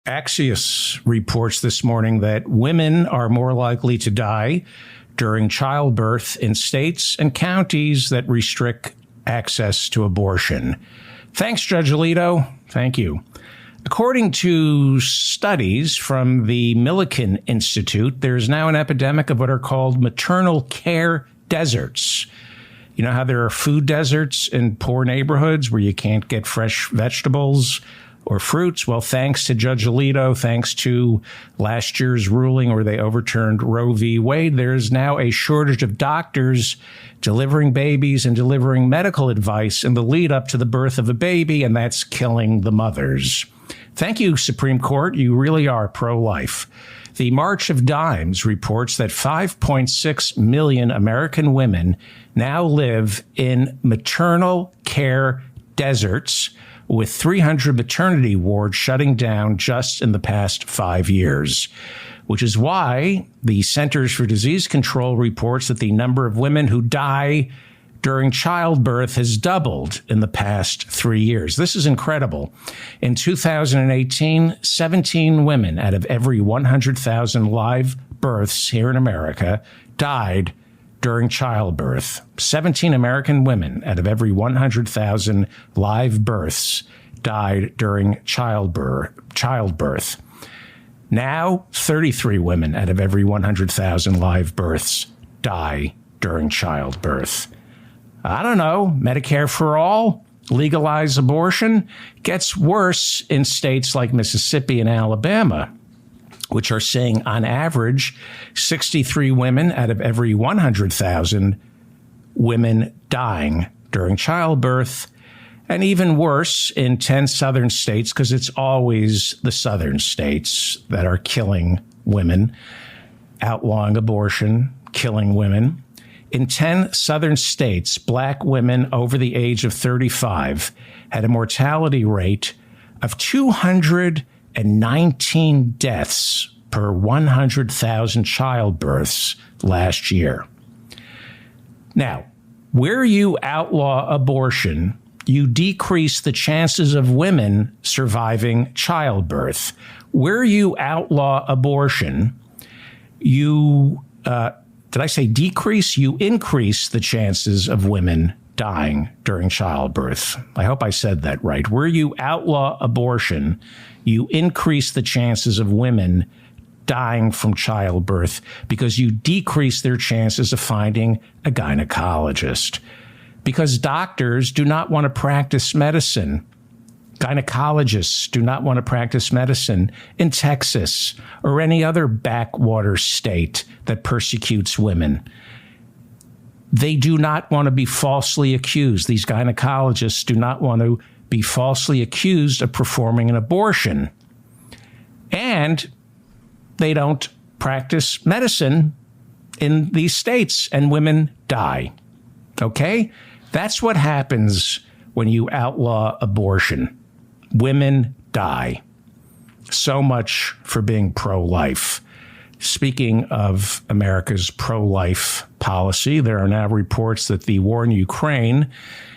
Axios reports this morning that women are more likely to die during childbirth in states and counties that restrict access to abortion. Thanks, Judge Alito. Thank you. According to studies from the Millikan Institute, there's now an epidemic of what are called maternal care deserts. You know how there are food deserts in poor neighborhoods where you can't get fresh vegetables or fruits? Well, thanks to Judge Alito, thanks to last year's ruling where they overturned Roe v. Wade, there's now a shortage of doctors delivering babies and delivering medical advice in the lead up to the birth of a baby, and that's killing the mothers. Thank you, Supreme Court. You really are pro-life. The March of Dimes reports that 5.6 million American women now live in maternal care deserts, with 300 maternity wards shutting down just in the past 5 years, which is why the Centers for Disease Control reports that the number of women who die during childbirth has doubled in the past 3 years. This is incredible. In 2018, 17 women out of every 100,000 live births here in America died during childbirth. 17 American women out of every 100,000 live births died during childbirth. Now, 33 women out of every 100,000 live births die during childbirth. I don't know, Medicare for all, legalize abortion. Gets worse in states like Mississippi and Alabama, which are saying on average 63 women out of every 100,000 women dying during childbirth. And even worse in 10 southern states, because it's always the southern states that are killing women, outlawing abortion, killing women. In 10 southern states, black women over the age of 35 had a mortality rate of 219 deaths per 100,000 childbirths last year. Now, where you outlaw abortion, you decrease the chances of women surviving childbirth. Where you outlaw abortion, you, did I say decrease? You increase the chances of women dying during childbirth. I hope I said that right. Where you outlaw abortion, you increase the chances of women dying from childbirth because you decrease their chances of finding a gynecologist. Because doctors do not want to practice medicine. Gynecologists do not want to practice medicine in Texas or any other backwater state that persecutes women. They do not want to be falsely accused. These gynecologists do not want to be falsely accused of performing an abortion. And they don't practice medicine in these states, and women die. Okay? That's what happens when you outlaw abortion. Women die. So much for being pro-life. Speaking of America's pro-life policy, there are now reports that the war in Ukraine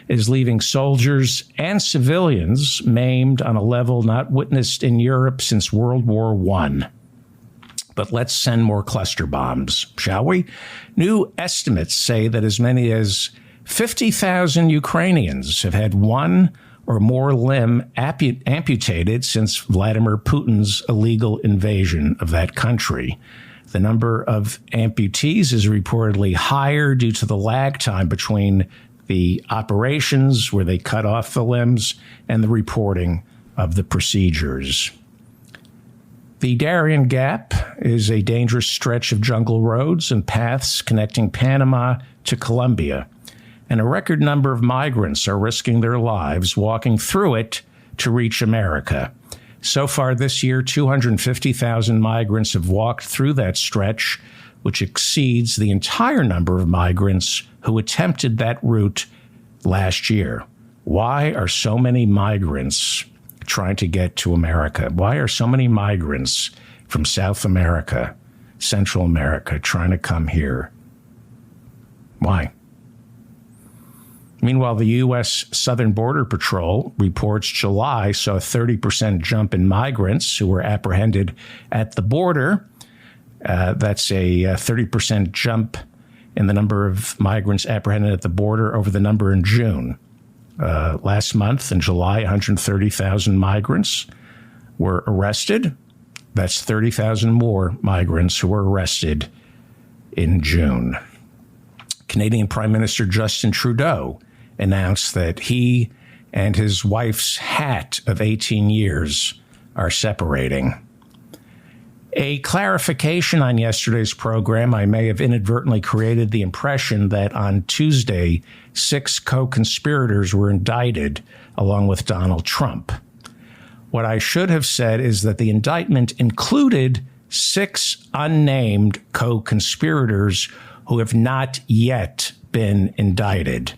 is leaving soldiers and civilians maimed on a level not witnessed in Europe since World War I. But let's send more cluster bombs, shall we? New estimates say that as many as 50,000 Ukrainians have had one or more limb amputated since Vladimir Putin's illegal invasion of that country. The number of amputees is reportedly higher due to the lag time between the operations where they cut off the limbs and the reporting of the procedures. The Darien Gap is a dangerous stretch of jungle roads and paths connecting Panama to Colombia, and a record number of migrants are risking their lives walking through it to reach America. So far this year, 250,000 migrants have walked through that stretch, which exceeds the entire number of migrants who attempted that route last year. Why are so many migrants trying to get to America? Why are so many migrants from South America, Central America, trying to come here? Why? Meanwhile, the U.S. Southern Border Patrol reports July saw a 30% jump in migrants who were apprehended at the border. That's a 30% jump in the number of migrants apprehended at the border over the number in June. Last month, in July, 130,000 migrants were arrested. That's 30,000 more migrants who were arrested in June. Canadian Prime Minister Justin Trudeau announced that he and his wife's hat of 18 years are separating. A clarification on yesterday's program, I may have inadvertently created the impression that on Tuesday, 6 co-conspirators were indicted along with Donald Trump. What I should have said is that the indictment included 6 unnamed co-conspirators who have not yet been indicted.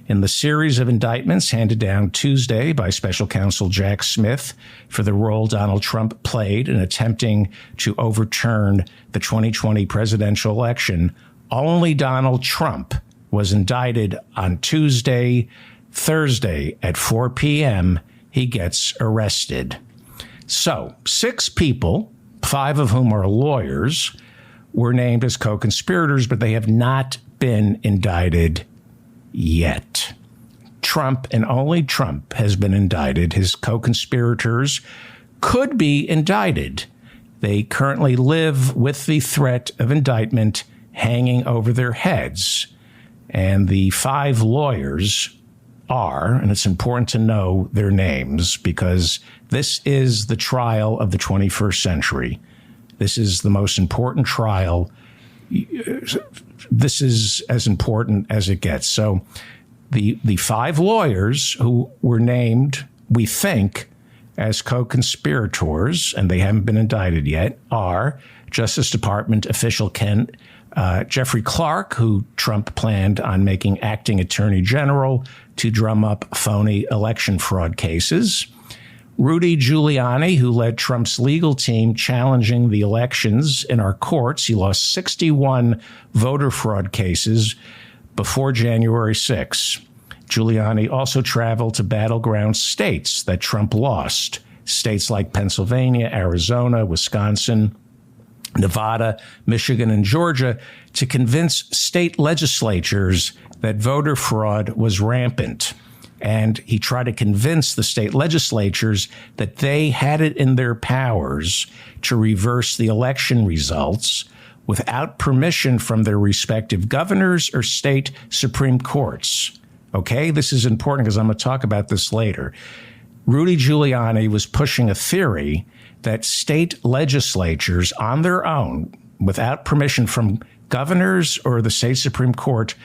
In the series of indictments handed down Tuesday by Special Counsel Jack Smith for the role Donald Trump played in attempting to overturn the 2020 presidential election, only Donald Trump was indicted on Tuesday. Thursday at 4 p.m., he gets arrested. So 6 people, 5 of whom are lawyers, were named as co-conspirators, but they have not been indicted yet. Trump and only Trump has been indicted. His co-conspirators could be indicted. They currently live with the threat of indictment hanging over their heads. And the 5 lawyers are, and it's important to know their names because this is the trial of the 21st century. This is the most important trial. This is as important as it gets. So the 5 lawyers who were named, we think, as co-conspirators, and they haven't been indicted yet, are Justice Department official Jeffrey Clark, who Trump planned on making acting attorney general to drum up phony election fraud cases. Rudy Giuliani, who led Trump's legal team challenging the elections in our courts. He lost 61 voter fraud cases before January 6. Giuliani also traveled to battleground states that Trump lost, states like Pennsylvania, Arizona, Wisconsin, Nevada, Michigan, and Georgia, to convince state legislatures that voter fraud was rampant. And he tried to convince the state legislatures that they had it in their powers to reverse the election results without permission from their respective governors or state Supreme Courts. Okay, this is important because I'm going to talk about this later. Rudy Giuliani was pushing a theory that state legislatures on their own, without permission from governors or the state Supreme Court,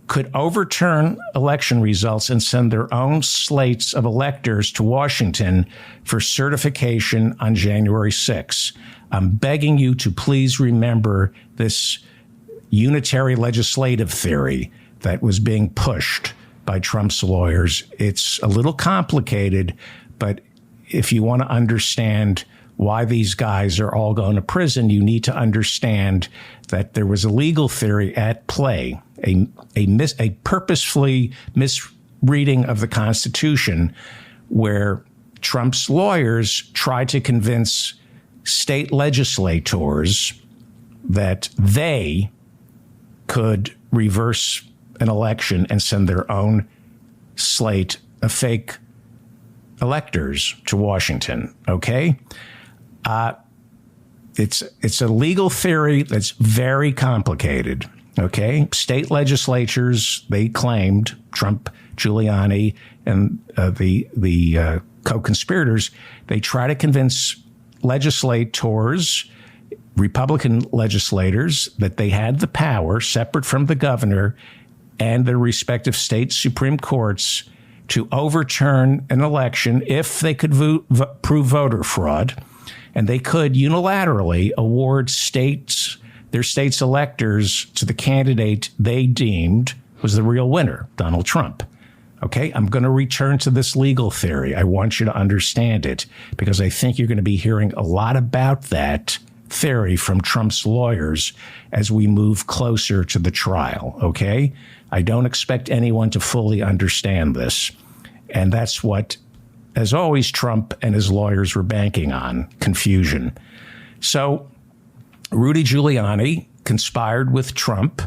could overturn election results and send their own slates of electors to Washington for certification on January 6. I'm begging you to please remember this unitary legislative theory that was being pushed by Trump's lawyers. It's a little complicated, but if you want to understand why these guys are all going to prison, you need to understand that there was a legal theory at play, a purposefully misreading of the Constitution, where Trump's lawyers tried to convince state legislators that they could reverse an election and send their own slate of fake electors to Washington. Okay? It's a legal theory that's very complicated. Okay? State legislatures, they claimed, Trump, Giuliani, and the co-conspirators, they try to convince legislators, Republican legislators, that they had the power, separate from the governor and their respective state Supreme Courts, to overturn an election if they could prove voter fraud, and they could unilaterally award their state's electors to the candidate they deemed was the real winner, Donald Trump. Okay, I'm going to return to this legal theory. I want you to understand it because I think you're going to be hearing a lot about that theory from Trump's lawyers as we move closer to the trial. Okay, I don't expect anyone to fully understand this. And that's what, as always, Trump and his lawyers were banking on, confusion. So Rudy Giuliani conspired with Trump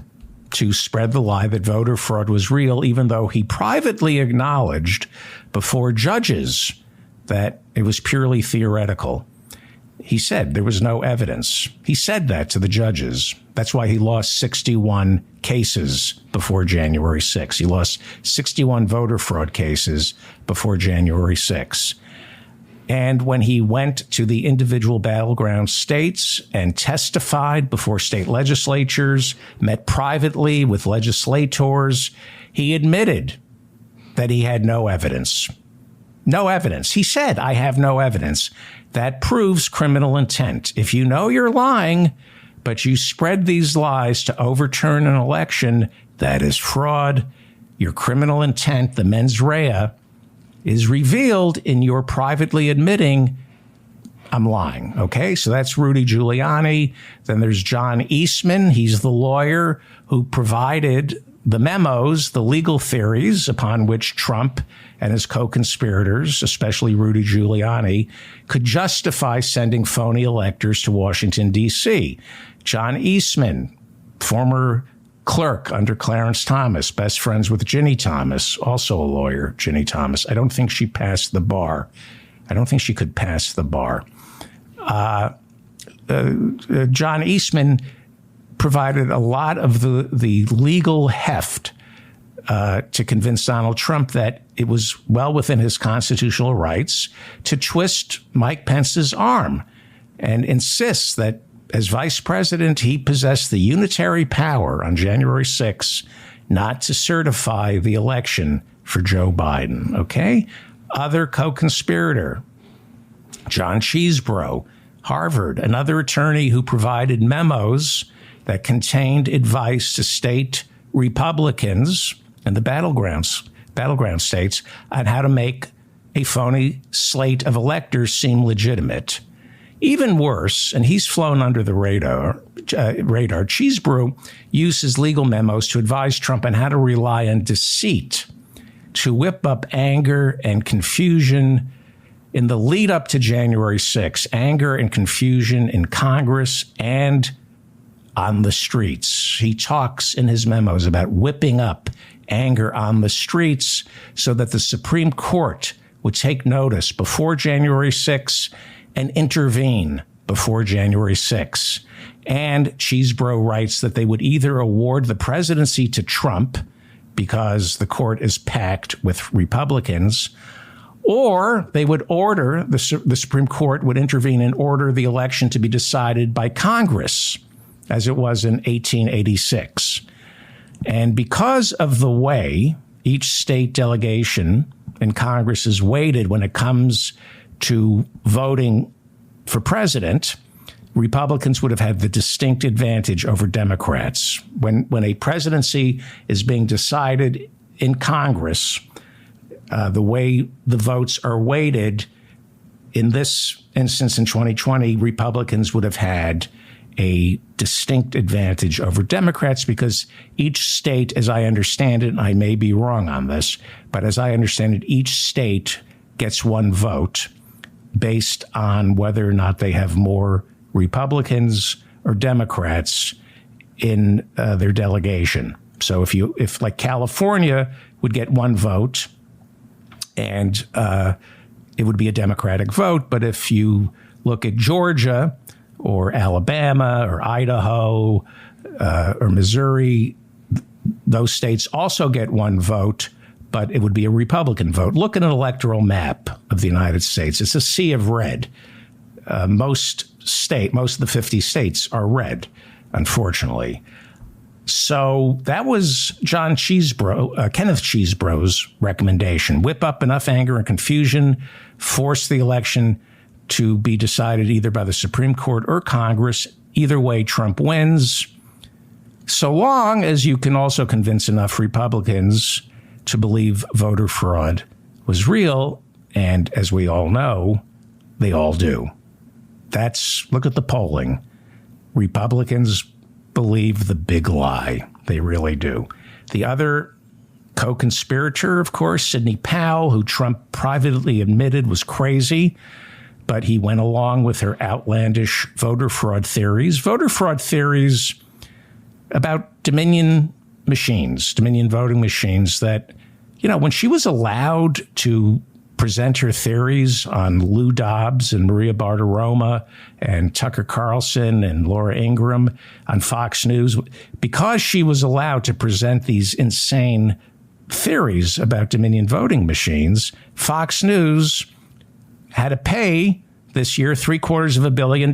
to spread the lie that voter fraud was real, even though he privately acknowledged before judges that it was purely theoretical. He said there was no evidence. He said that to the judges. That's why he lost 61 cases before January 6. He lost 61 voter fraud cases before January 6. And when he went to the individual battleground states and testified before state legislatures, met privately with legislators, he admitted that he had no evidence. No evidence. He said, I have no evidence. That proves criminal intent. If you know you're lying, but you spread these lies to overturn an election, that is fraud. Your criminal intent, the mens rea, is revealed in your privately admitting, I'm lying. Okay, so that's Rudy Giuliani. Then there's John Eastman. He's the lawyer who provided the memos, the legal theories upon which Trump and his co-conspirators, especially Rudy Giuliani, could justify sending phony electors to Washington, D.C. John Eastman, former clerk under Clarence Thomas, best friends with Ginny Thomas, also a lawyer, Ginny Thomas. I don't think she passed the bar. I don't think she could pass the bar. John Eastman provided a lot of the legal heft to convince Donald Trump that it was well within his constitutional rights to twist Mike Pence's arm and insist that as vice president, he possessed the unitary power on January 6 not to certify the election for Joe Biden. Okay? Other co-conspirator, John Chesebro, Harvard, another attorney who provided memos that contained advice to state Republicans and the battleground states on how to make a phony slate of electors seem legitimate. Even worse, and he's flown under the radar, Chesebro used his legal memos to advise Trump on how to rely on deceit to whip up anger and confusion in the lead up to January 6, anger and confusion in Congress and on the streets. He talks in his memos about whipping up anger on the streets so that the Supreme Court would take notice before January 6 and intervene before January 6. And Chesebro writes that they would either award the presidency to Trump because the court is packed with Republicans, or they would order, the Supreme Court would intervene and order the election to be decided by Congress, as it was in 1886. And because of the way each state delegation in Congress is weighted when it comes to voting for president, Republicans would have had the distinct advantage over Democrats. When a presidency is being decided in Congress, the way the votes are weighted, in this instance in 2020, Republicans would have had a distinct advantage over Democrats because each state, as I understand it, and I may be wrong on this, but as I understand it, each state gets one vote based on whether or not they have more Republicans or Democrats in their delegation. So if like California would get one vote and it would be a Democratic vote, but if you look at Georgia or Alabama or Idaho or Missouri, those states also get one vote, but it would be a Republican vote. Look at an electoral map of the United States. It's a sea of red. Most of the 50 states are red, unfortunately. So that was Kenneth Chesebro's recommendation. Whip up enough anger and confusion, force the election to be decided either by the Supreme Court or Congress. Either way, Trump wins, so long as you can also convince enough Republicans to believe voter fraud was real. And as we all know, they all do. Look at the polling. Republicans believe the big lie. They really do. The other co-conspirator, of course, Sidney Powell, who Trump privately admitted was crazy, but he went along with her outlandish voter fraud theories. Voter fraud theories about Dominion voting machines that, when she was allowed to present her theories on Lou Dobbs and Maria Bartiromo and Tucker Carlson and Laura Ingraham on Fox News, because she was allowed to present these insane theories about Dominion voting machines, Fox News had to pay this year $750 million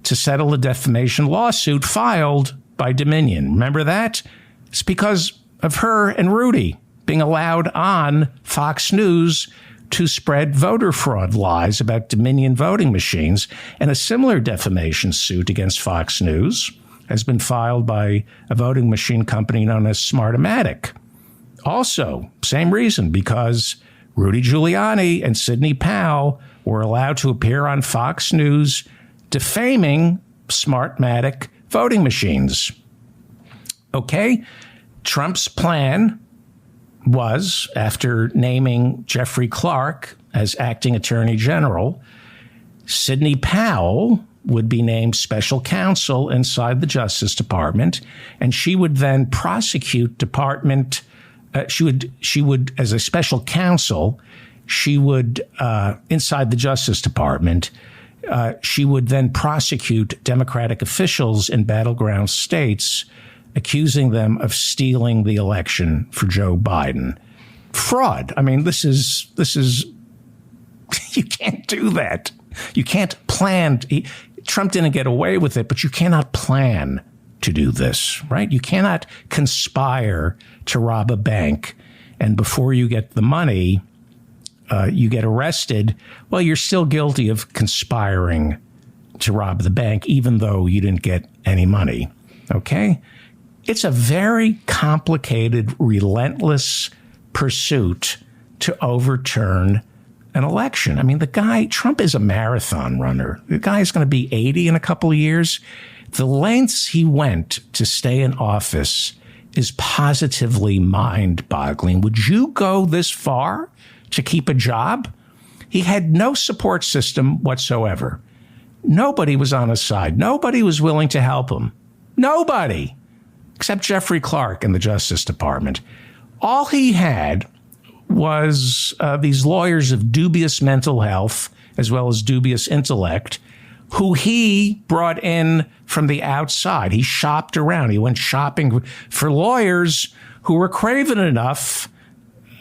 to settle a defamation lawsuit filed by Dominion. Remember that? It's because of her and Rudy being allowed on Fox News to spread voter fraud lies about Dominion voting machines. And a similar defamation suit against Fox News has been filed by a voting machine company known as Smartmatic. Also, same reason, because Rudy Giuliani and Sidney Powell were allowed to appear on Fox News defaming Smartmatic voting machines. Okay, Trump's plan was, after naming Jeffrey Clark as acting attorney general, Sidney Powell would be named special counsel inside the Justice Department, and she would then prosecute department. She would, as a special counsel, she would, inside the Justice Department, she would then prosecute Democratic officials in battleground states, accusing them of stealing the election for Joe Biden. Fraud. I mean, this is, you can't do that. You can't plan. Trump didn't get away with it, but you cannot plan to do this, right? You cannot conspire to rob a bank, and before you get the money, you get arrested. Well, you're still guilty of conspiring to rob the bank, even though you didn't get any money. Okay? It's a very complicated, relentless pursuit to overturn an election. I mean, Trump is a marathon runner. The guy is going to be 80 in a couple of years. The lengths he went to stay in office is positively mind-boggling. Would you go this far to keep a job? He had no support system whatsoever. Nobody was on his side. Nobody was willing to help him. Nobody, except Jeffrey Clark in the Justice Department. All he had was these lawyers of dubious mental health as well as dubious intellect, who he brought in from the outside. He shopped around. He went shopping for lawyers who were craven enough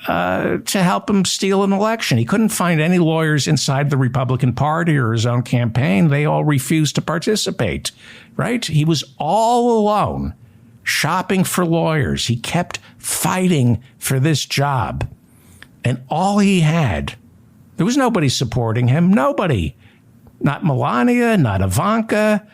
to help him steal an election. He couldn't find any lawyers inside the Republican Party or his own campaign. They all refused to participate, right? He was all alone shopping for lawyers. He kept fighting for this job. And all he had, there was nobody supporting him. Nobody. Not Melania, not Ivanka,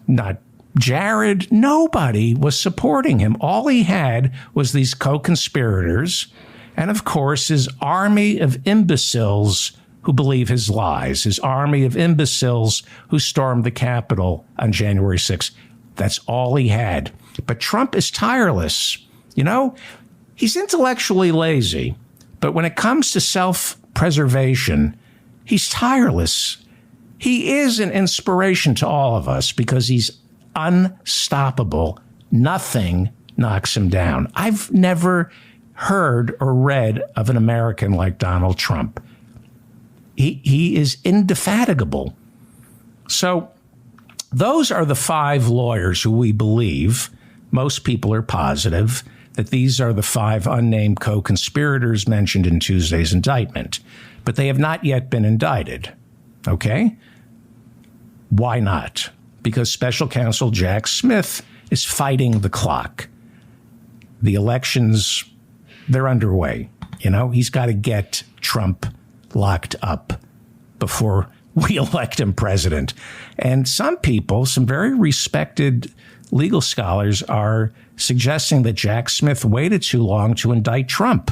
not Jared. Nobody was supporting him. All he had was these co-conspirators and, of course, his army of imbeciles who believe his lies, his army of imbeciles who stormed the Capitol on January 6th. That's all he had. But Trump is tireless. He's intellectually lazy, but when it comes to self-preservation, he's tireless. He is an inspiration to all of us because he's unstoppable. Nothing knocks him down. I've never heard or read of an American like Donald Trump. He is indefatigable. So those are the 5 lawyers who we believe, most people are positive, that these are the 5 unnamed co-conspirators mentioned in Tuesday's indictment. But they have not yet been indicted. Okay? Why not? Because Special Counsel Jack Smith is fighting the clock. The elections, they're underway. He's got to get Trump locked up before we elect him president. And some people, some very respected legal scholars, are suggesting that Jack Smith waited too long to indict Trump.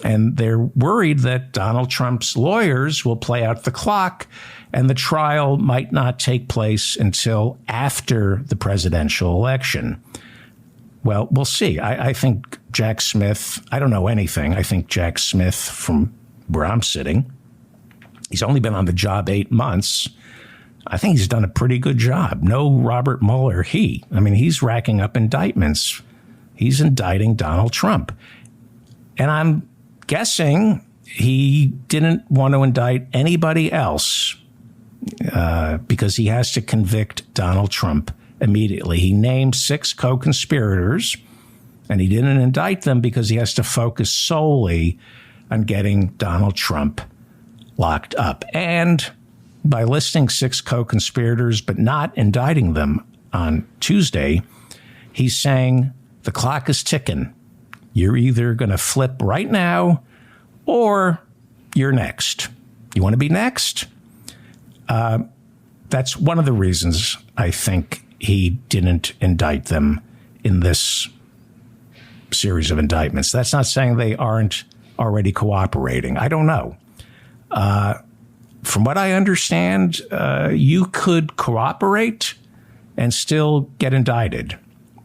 And they're worried that Donald Trump's lawyers will play out the clock and the trial might not take place until after the presidential election. Well, we'll see. I think Jack Smith, I don't know anything. I think Jack Smith, from where I'm sitting, he's only been on the job 8 months. I think he's done a pretty good job. No Robert Mueller, he's racking up indictments. He's indicting Donald Trump. And I'm guessing he didn't want to indict anybody else because he has to convict Donald Trump immediately. He named 6 co-conspirators, and he didn't indict them because he has to focus solely on getting Donald Trump locked up. And by listing 6 co-conspirators but not indicting them on Tuesday, he's saying the clock is ticking. You're either going to flip right now or you're next. You want to be next? That's one of the reasons I think he didn't indict them in this series of indictments. That's not saying they aren't already cooperating. I don't know. From what I understand, you could cooperate and still get indicted,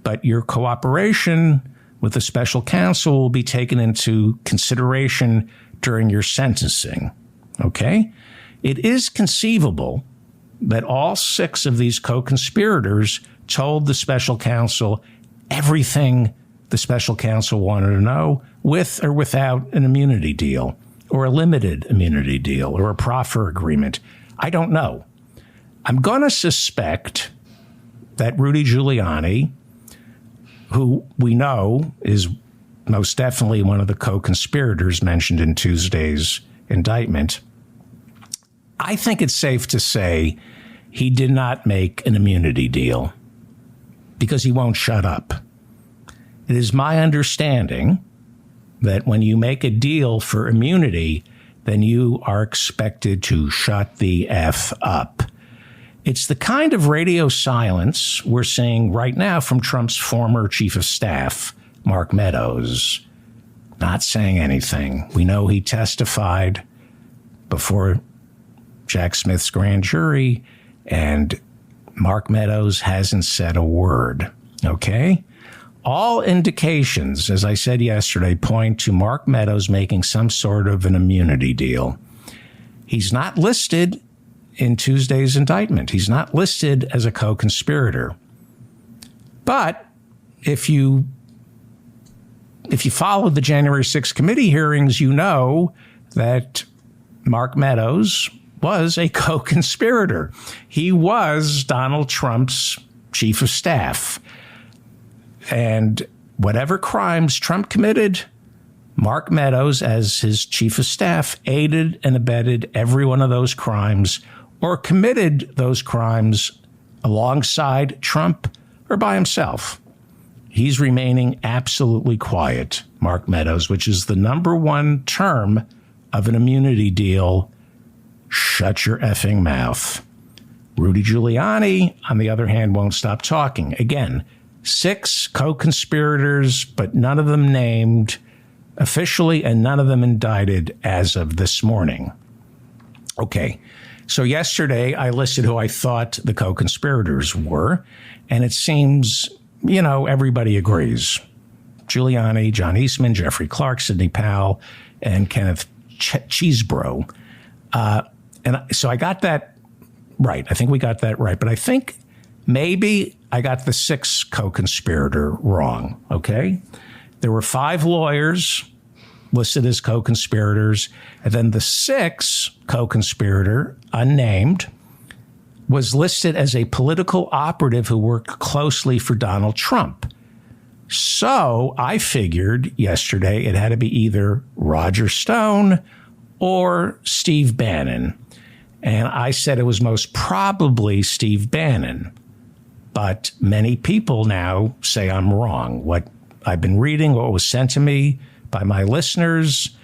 but your cooperation with the special counsel will be taken into consideration during your sentencing. Okay? It is conceivable that all 6 of these co-conspirators told the special counsel everything the special counsel wanted to know, with or without an immunity deal, or a limited immunity deal, or a proffer agreement. I don't know. I'm going to suspect that Rudy Giuliani, who we know is most definitely one of the co-conspirators mentioned in Tuesday's indictment, I think it's safe to say he did not make an immunity deal because he won't shut up. It is my understanding that when you make a deal for immunity, then you are expected to shut the F up. It's the kind of radio silence we're seeing right now from Trump's former chief of staff, Mark Meadows, not saying anything. We know he testified before Jack Smith's grand jury, and Mark Meadows hasn't said a word, okay? All indications, as I said yesterday, point to Mark Meadows making some sort of an immunity deal. He's not listed in Tuesday's indictment. He's not listed as a co-conspirator. But if you followed the January 6th committee hearings, you know that Mark Meadows was a co-conspirator. He was Donald Trump's chief of staff. And whatever crimes Trump committed, Mark Meadows, as his chief of staff, aided and abetted every one of those crimes or committed those crimes alongside Trump or by himself. He's remaining absolutely quiet, Mark Meadows, which is the number one term of an immunity deal. Shut your effing mouth. Rudy Giuliani, on the other hand, won't stop talking. Again, 6 co-conspirators, but none of them named officially and none of them indicted as of this morning. Okay, so yesterday I listed who I thought the co-conspirators were, and it seems, everybody agrees. Giuliani, John Eastman, Jeffrey Clark, Sidney Powell, and Kenneth Chesebro. And so I got that right. I think we got that right. But I think maybe I got the 6th co-conspirator wrong, okay? There were 5 lawyers listed as co-conspirators, and then the 6th co-conspirator, unnamed, was listed as a political operative who worked closely for Donald Trump. So I figured yesterday it had to be either Roger Stone or Steve Bannon. And I said it was most probably Steve Bannon. But many people now say I'm wrong. What I've been reading, what was sent to me by my listeners,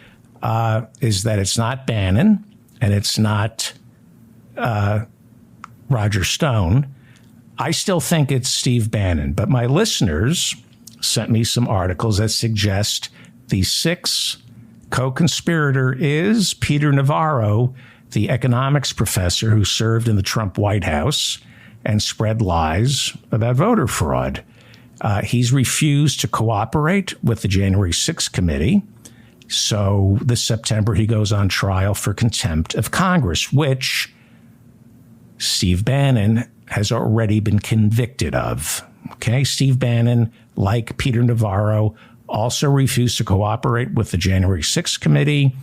is that it's not Bannon and it's not Roger Stone. I still think it's Steve Bannon. But my listeners sent me some articles that suggest the 6th co-conspirator is Peter Navarro, the economics professor who served in the Trump White House and spread lies about voter fraud. He's refused to cooperate with the January 6th committee. So this September, he goes on trial for contempt of Congress, which Steve Bannon has already been convicted of. Okay, Steve Bannon, like Peter Navarro, also refused to cooperate with the January 6th committee.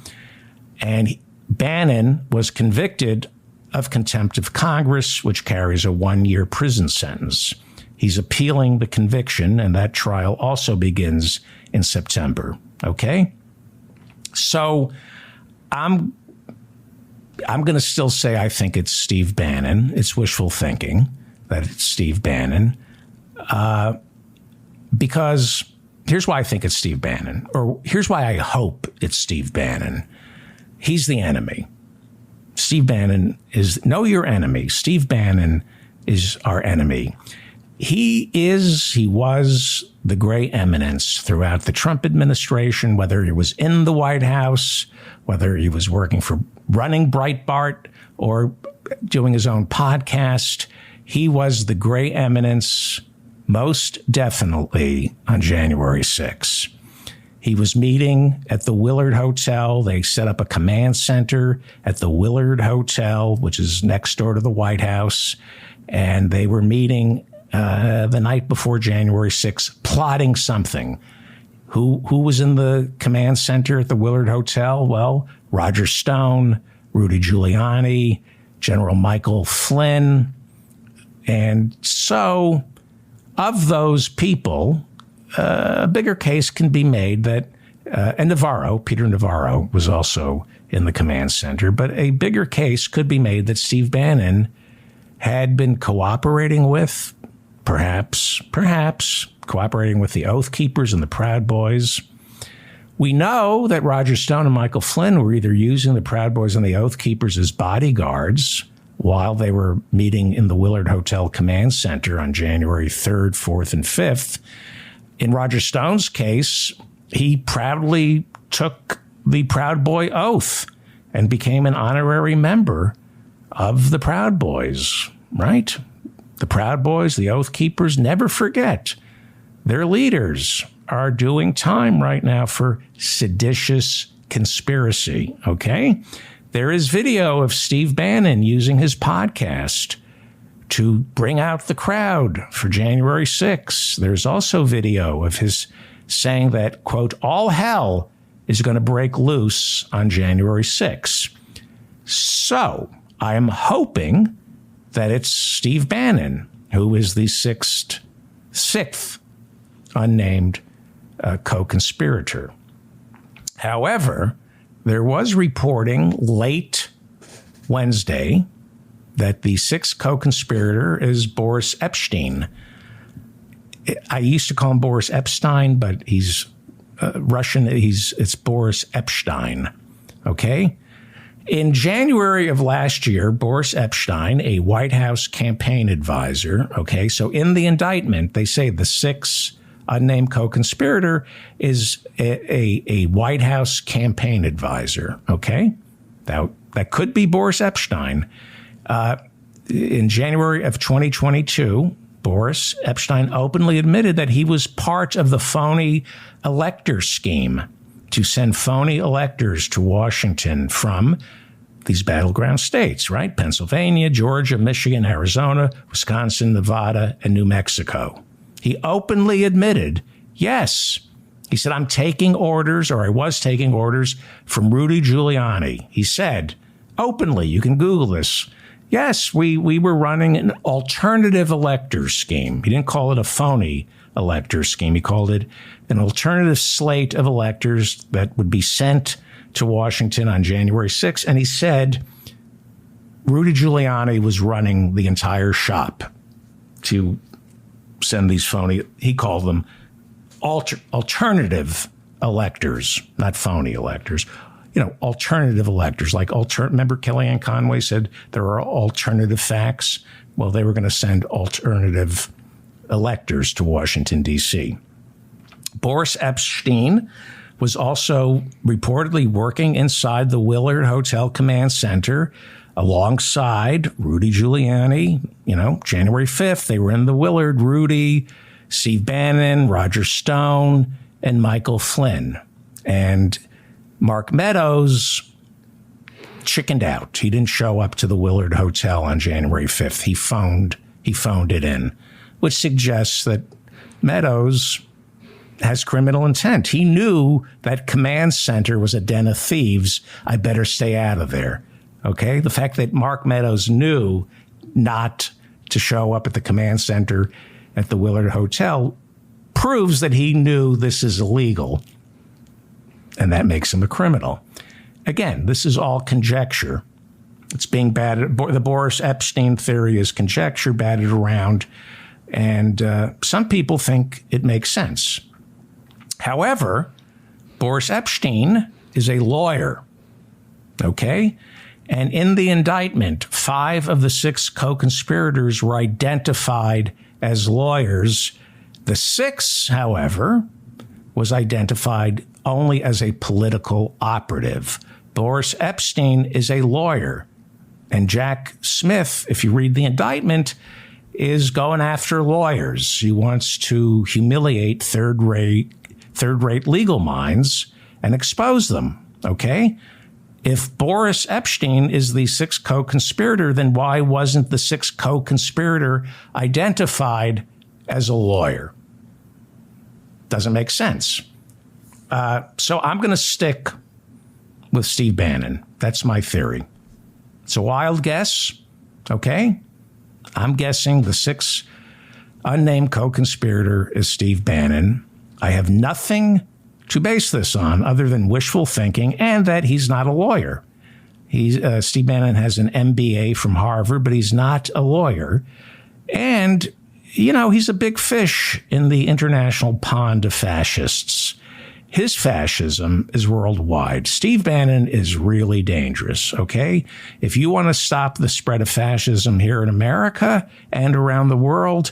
And Bannon was convicted of contempt of Congress, which carries a 1-year prison sentence. He's appealing the conviction, and that trial also begins in September. Okay? So I'm going to still say I think it's Steve Bannon. It's wishful thinking that it's Steve Bannon. Because here's why I think it's Steve Bannon, or here's why I hope it's Steve Bannon. He's the enemy. Steve Bannon is, know your enemy. Steve Bannon is our enemy. He was the gray eminence throughout the Trump administration, whether he was in the White House, whether he was running Breitbart or doing his own podcast. He was the gray eminence most definitely on January 6th. He was meeting at the Willard Hotel. They set up a command center at the Willard Hotel, which is next door to the White House. And they were meeting the night before January 6th, plotting something. Who was in the command center at the Willard Hotel? Well, Roger Stone, Rudy Giuliani, General Michael Flynn. And so of those people, a bigger case can be made that, and Peter Navarro was also in the command center, but a bigger case could be made that Steve Bannon had been cooperating with, perhaps cooperating with the Oath Keepers and the Proud Boys. We know that Roger Stone and Michael Flynn were either using the Proud Boys and the Oath Keepers as bodyguards while they were meeting in the Willard Hotel Command Center on January 3rd, 4th, and 5th. In Roger Stone's case, he proudly took the Proud Boy oath and became an honorary member of the Proud Boys, right? The Proud Boys, the Oath Keepers, never forget. Their leaders are doing time right now for seditious conspiracy, okay? There is video of Steve Bannon using his podcast to bring out the crowd for January 6th. There's also video of his saying that, quote, all hell is going to break loose on January 6th. So I am hoping that it's Steve Bannon, who is the sixth unnamed co-conspirator. However, there was reporting late Wednesday that the sixth co-conspirator is Boris Epshteyn. I used to call him Boris Epstein, but he's Russian. It's Boris Epshteyn. Okay. In January of last year, Boris Epshteyn, a White House campaign advisor. Okay. So in the indictment, they say the sixth unnamed co-conspirator is a White House campaign advisor. Okay. That could be Boris Epshteyn. In January of 2022, Boris Epshteyn openly admitted that he was part of the phony elector scheme to send phony electors to Washington from these battleground states, right? Pennsylvania, Georgia, Michigan, Arizona, Wisconsin, Nevada, and New Mexico. He openly admitted, yes. He said, I'm taking orders, or I was taking orders from Rudy Giuliani. He said, openly, you can Google this. Yes, we were running an alternative elector scheme. He didn't call it a phony elector scheme. He called it an alternative slate of electors that would be sent to Washington on January 6th. And he said Rudy Giuliani was running the entire shop to send these phony, he called them alternative electors, not phony electors. You know, alternative electors, like remember Kellyanne Conway said there are alternative facts? Well, they were going to send alternative electors to Washington, D.C. Boris Epshteyn was also reportedly working inside the Willard Hotel Command Center alongside Rudy Giuliani. You know, January 5th, they were in the Willard. Rudy, Steve Bannon, Roger Stone, and Michael Flynn. And Mark Meadows chickened out. He didn't show up to the Willard Hotel on January 5th. He phoned it in, which suggests that Meadows has criminal intent. He knew that command center was a den of thieves. I better stay out of there. Okay? The fact that Mark Meadows knew not to show up at the command center at the Willard Hotel proves that he knew this is illegal, and that makes him a criminal. Again, this is all conjecture. It's being batted. The Boris Epstein theory is conjecture batted around, and some people think it makes sense. However, Boris Epstein is a lawyer, okay? And in the indictment, 5 of the 6 co-conspirators were identified as lawyers. The 6th, however, was identified only as a political operative. Boris Epstein is a lawyer. And Jack Smith, if you read the indictment, is going after lawyers. He wants to humiliate third-rate legal minds and expose them, okay? If Boris Epstein is the 6th co-conspirator, then why wasn't the 6th co-conspirator identified as a lawyer? Doesn't make sense. So I'm going to stick with Steve Bannon. That's my theory. It's a wild guess, okay? I'm guessing the 6th unnamed co-conspirator is Steve Bannon. I have nothing to base this on other than wishful thinking and that he's not a lawyer. Steve Bannon has an MBA from Harvard, but he's not a lawyer. And, you know, he's a big fish in the international pond of fascists. His fascism is worldwide. Steve Bannon is really dangerous, okay? If you want to stop the spread of fascism here in America and around the world,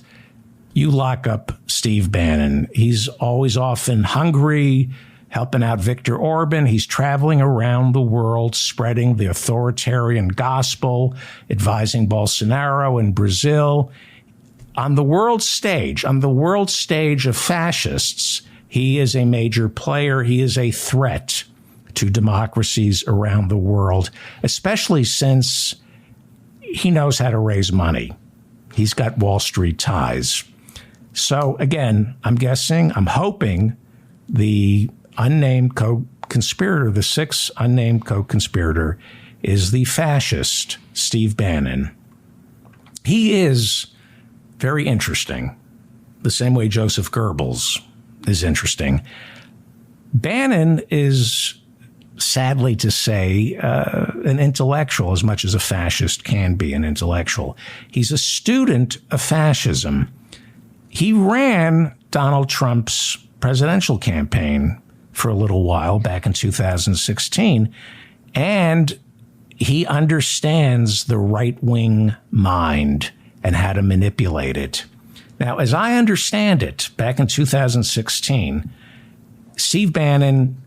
you lock up Steve Bannon. He's always off in Hungary, helping out Viktor Orban. He's traveling around the world, spreading the authoritarian gospel, advising Bolsonaro in Brazil. On the world stage of fascists, he is a major player. He is a threat to democracies around the world, especially since he knows how to raise money. He's got Wall Street ties. So again, I'm hoping the unnamed co-conspirator, the 6th unnamed co-conspirator, is the fascist Steve Bannon. He is very interesting, the same way Joseph Goebbels is interesting. Bannon is, sadly to say, an intellectual as much as a fascist can be an intellectual. He's a student of fascism. He ran Donald Trump's presidential campaign for a little while back in 2016, and he understands the right-wing mind and how to manipulate it. Now, as I understand it, back in 2016, Steve Bannon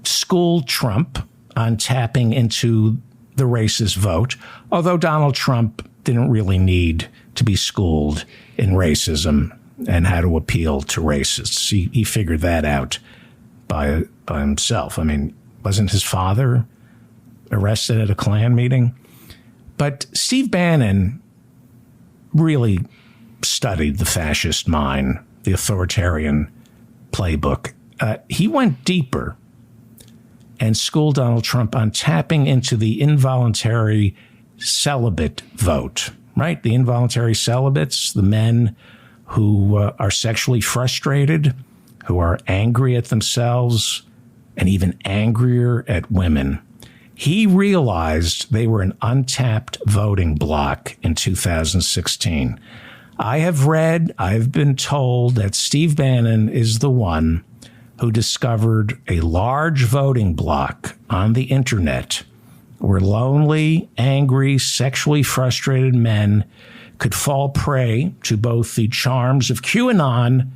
schooled Trump on tapping into the racist vote, although Donald Trump didn't really need to be schooled in racism and how to appeal to racists. He figured that out by himself. I mean, wasn't his father arrested at a Klan meeting? But Steve Bannon really studied the fascist mind, the authoritarian playbook. He went deeper and schooled Donald Trump on tapping into the involuntary celibate vote, right? The involuntary celibates, the men who are sexually frustrated, who are angry at themselves, and even angrier at women. He realized they were an untapped voting bloc in 2016. I've been told that Steve Bannon is the one who discovered a large voting bloc on the internet where lonely, angry, sexually frustrated men could fall prey to both the charms of QAnon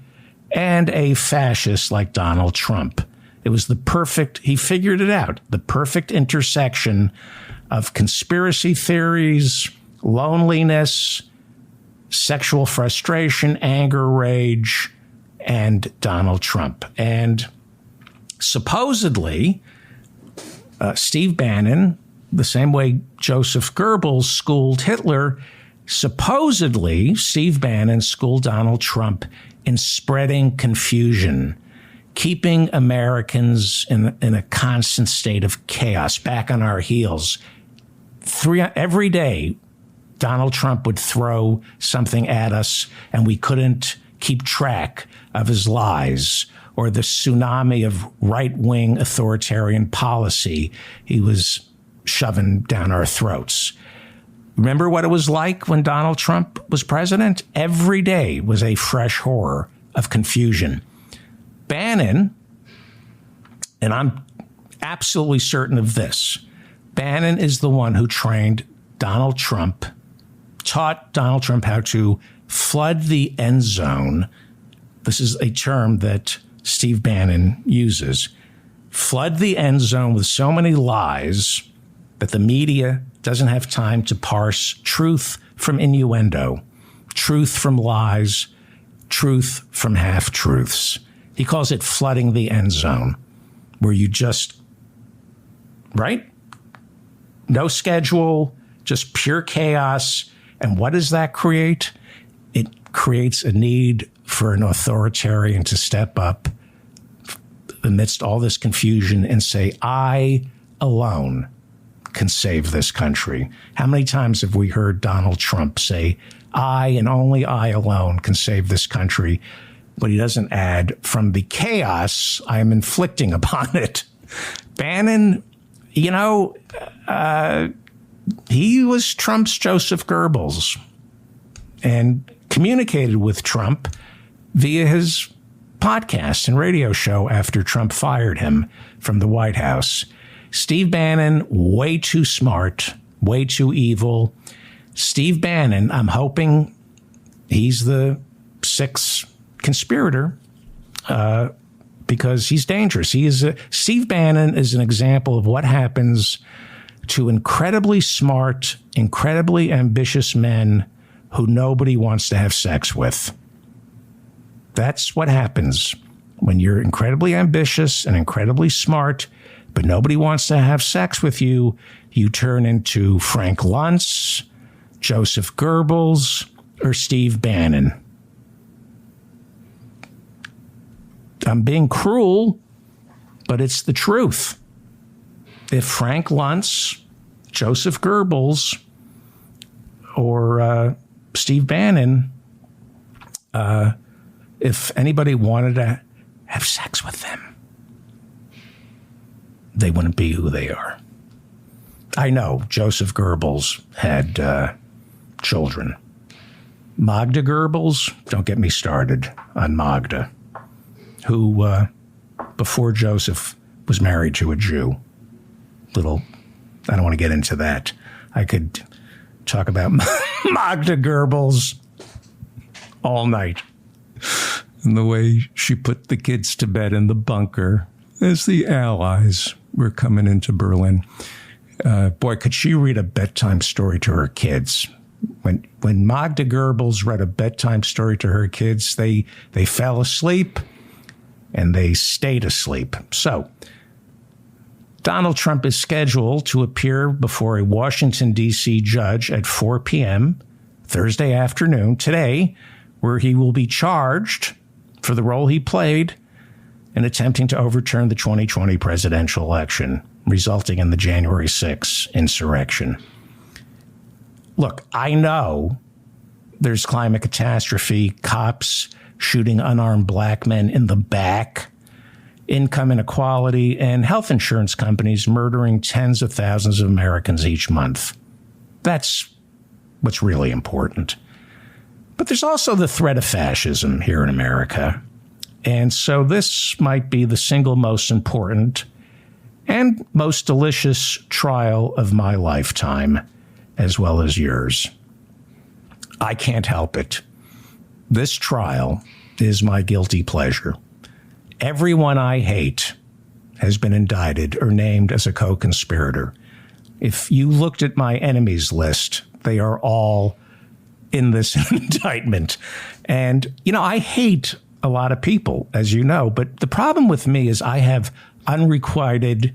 and a fascist like Donald Trump. It was he figured it out, the perfect intersection of conspiracy theories, loneliness, sexual frustration, anger, rage, and Donald Trump. And supposedly, Steve Bannon, the same way Joseph Goebbels schooled Hitler, supposedly Steve Bannon schooled Donald Trump in spreading confusion, keeping Americans in a constant state of chaos, back on our heels. Every day, Donald Trump would throw something at us, and we couldn't keep track of his lies or the tsunami of right-wing authoritarian policy he was shoving down our throats. Remember what it was like when Donald Trump was president? Every day was a fresh horror of confusion. Bannon, and I'm absolutely certain of this, Bannon is the one who trained Donald Trump, taught Donald Trump how to flood the end zone. This is a term that Steve Bannon uses. Flood the end zone with so many lies that the media doesn't have time to parse truth from innuendo, truth from lies, truth from half-truths. He calls it flooding the end zone, where you just, right? No schedule, just pure chaos. And what does that create? It creates a need for an authoritarian to step up amidst all this confusion and say, I alone can save this country. How many times have we heard Donald Trump say, I and only I alone can save this country? But he doesn't add, from the chaos I am inflicting upon it. Bannon, he was Trump's Joseph Goebbels and communicated with Trump via his podcast and radio show after Trump fired him from the White House. Steve Bannon, way too smart, way too evil. Steve Bannon, I'm hoping he's the sixth conspirator because he's dangerous. Steve Bannon is an example of what happens to incredibly smart, incredibly ambitious men who nobody wants to have sex with. That's what happens when you're incredibly ambitious and incredibly smart, but nobody wants to have sex with you. You turn into Frank Luntz, Joseph Goebbels, or Steve Bannon. I'm being cruel, but it's the truth. If Frank Luntz, Joseph Goebbels, or Steve Bannon, if anybody wanted to have sex with them, they wouldn't be who they are. I know Joseph Goebbels had children. Magda Goebbels, don't get me started on Magda, who, before Joseph, was married to a Jew. I don't want to get into that. I could talk about Magda Goebbels all night. And the way she put the kids to bed in the bunker as the Allies were coming into Berlin. Boy, could she read a bedtime story to her kids. When Magda Goebbels read a bedtime story to her kids, they fell asleep and they stayed asleep. So, Donald Trump is scheduled to appear before a Washington, D.C. judge at 4 p.m. Thursday afternoon today, where he will be charged for the role he played in attempting to overturn the 2020 presidential election, resulting in the January 6th insurrection. Look, I know there's climate catastrophe, cops shooting unarmed black men in the back, income inequality, and health insurance companies murdering tens of thousands of Americans each month. That's what's really important. But there's also the threat of fascism here in America. And so this might be the single most important and most delicious trial of my lifetime, as well as yours. I can't help it. This trial is my guilty pleasure. Everyone I hate has been indicted or named as a co-conspirator. If you looked at my enemies list, they are all in this indictment. And, I hate a lot of people, as you know, but the problem with me is I have unrequited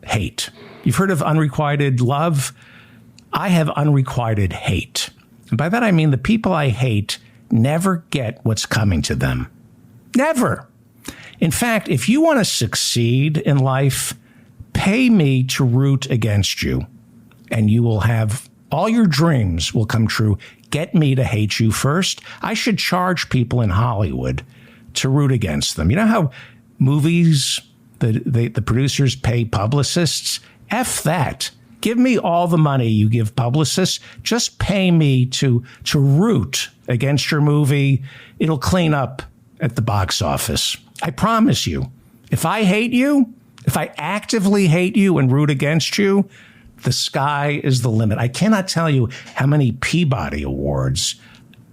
hate. You've heard of unrequited love? I have unrequited hate. And by that I mean the people I hate never get what's coming to them. Never. In fact, if you want to succeed in life, pay me to root against you, and you will have all your dreams will come true. Get me to hate you first. I should charge people in Hollywood to root against them. You know how movies, the producers pay publicists? F that. Give me all the money you give publicists. Just pay me to root against your movie. It'll clean up at the box office. I promise you. If I hate you, if I actively hate you and root against you, the sky is the limit. I cannot tell you how many Peabody Awards,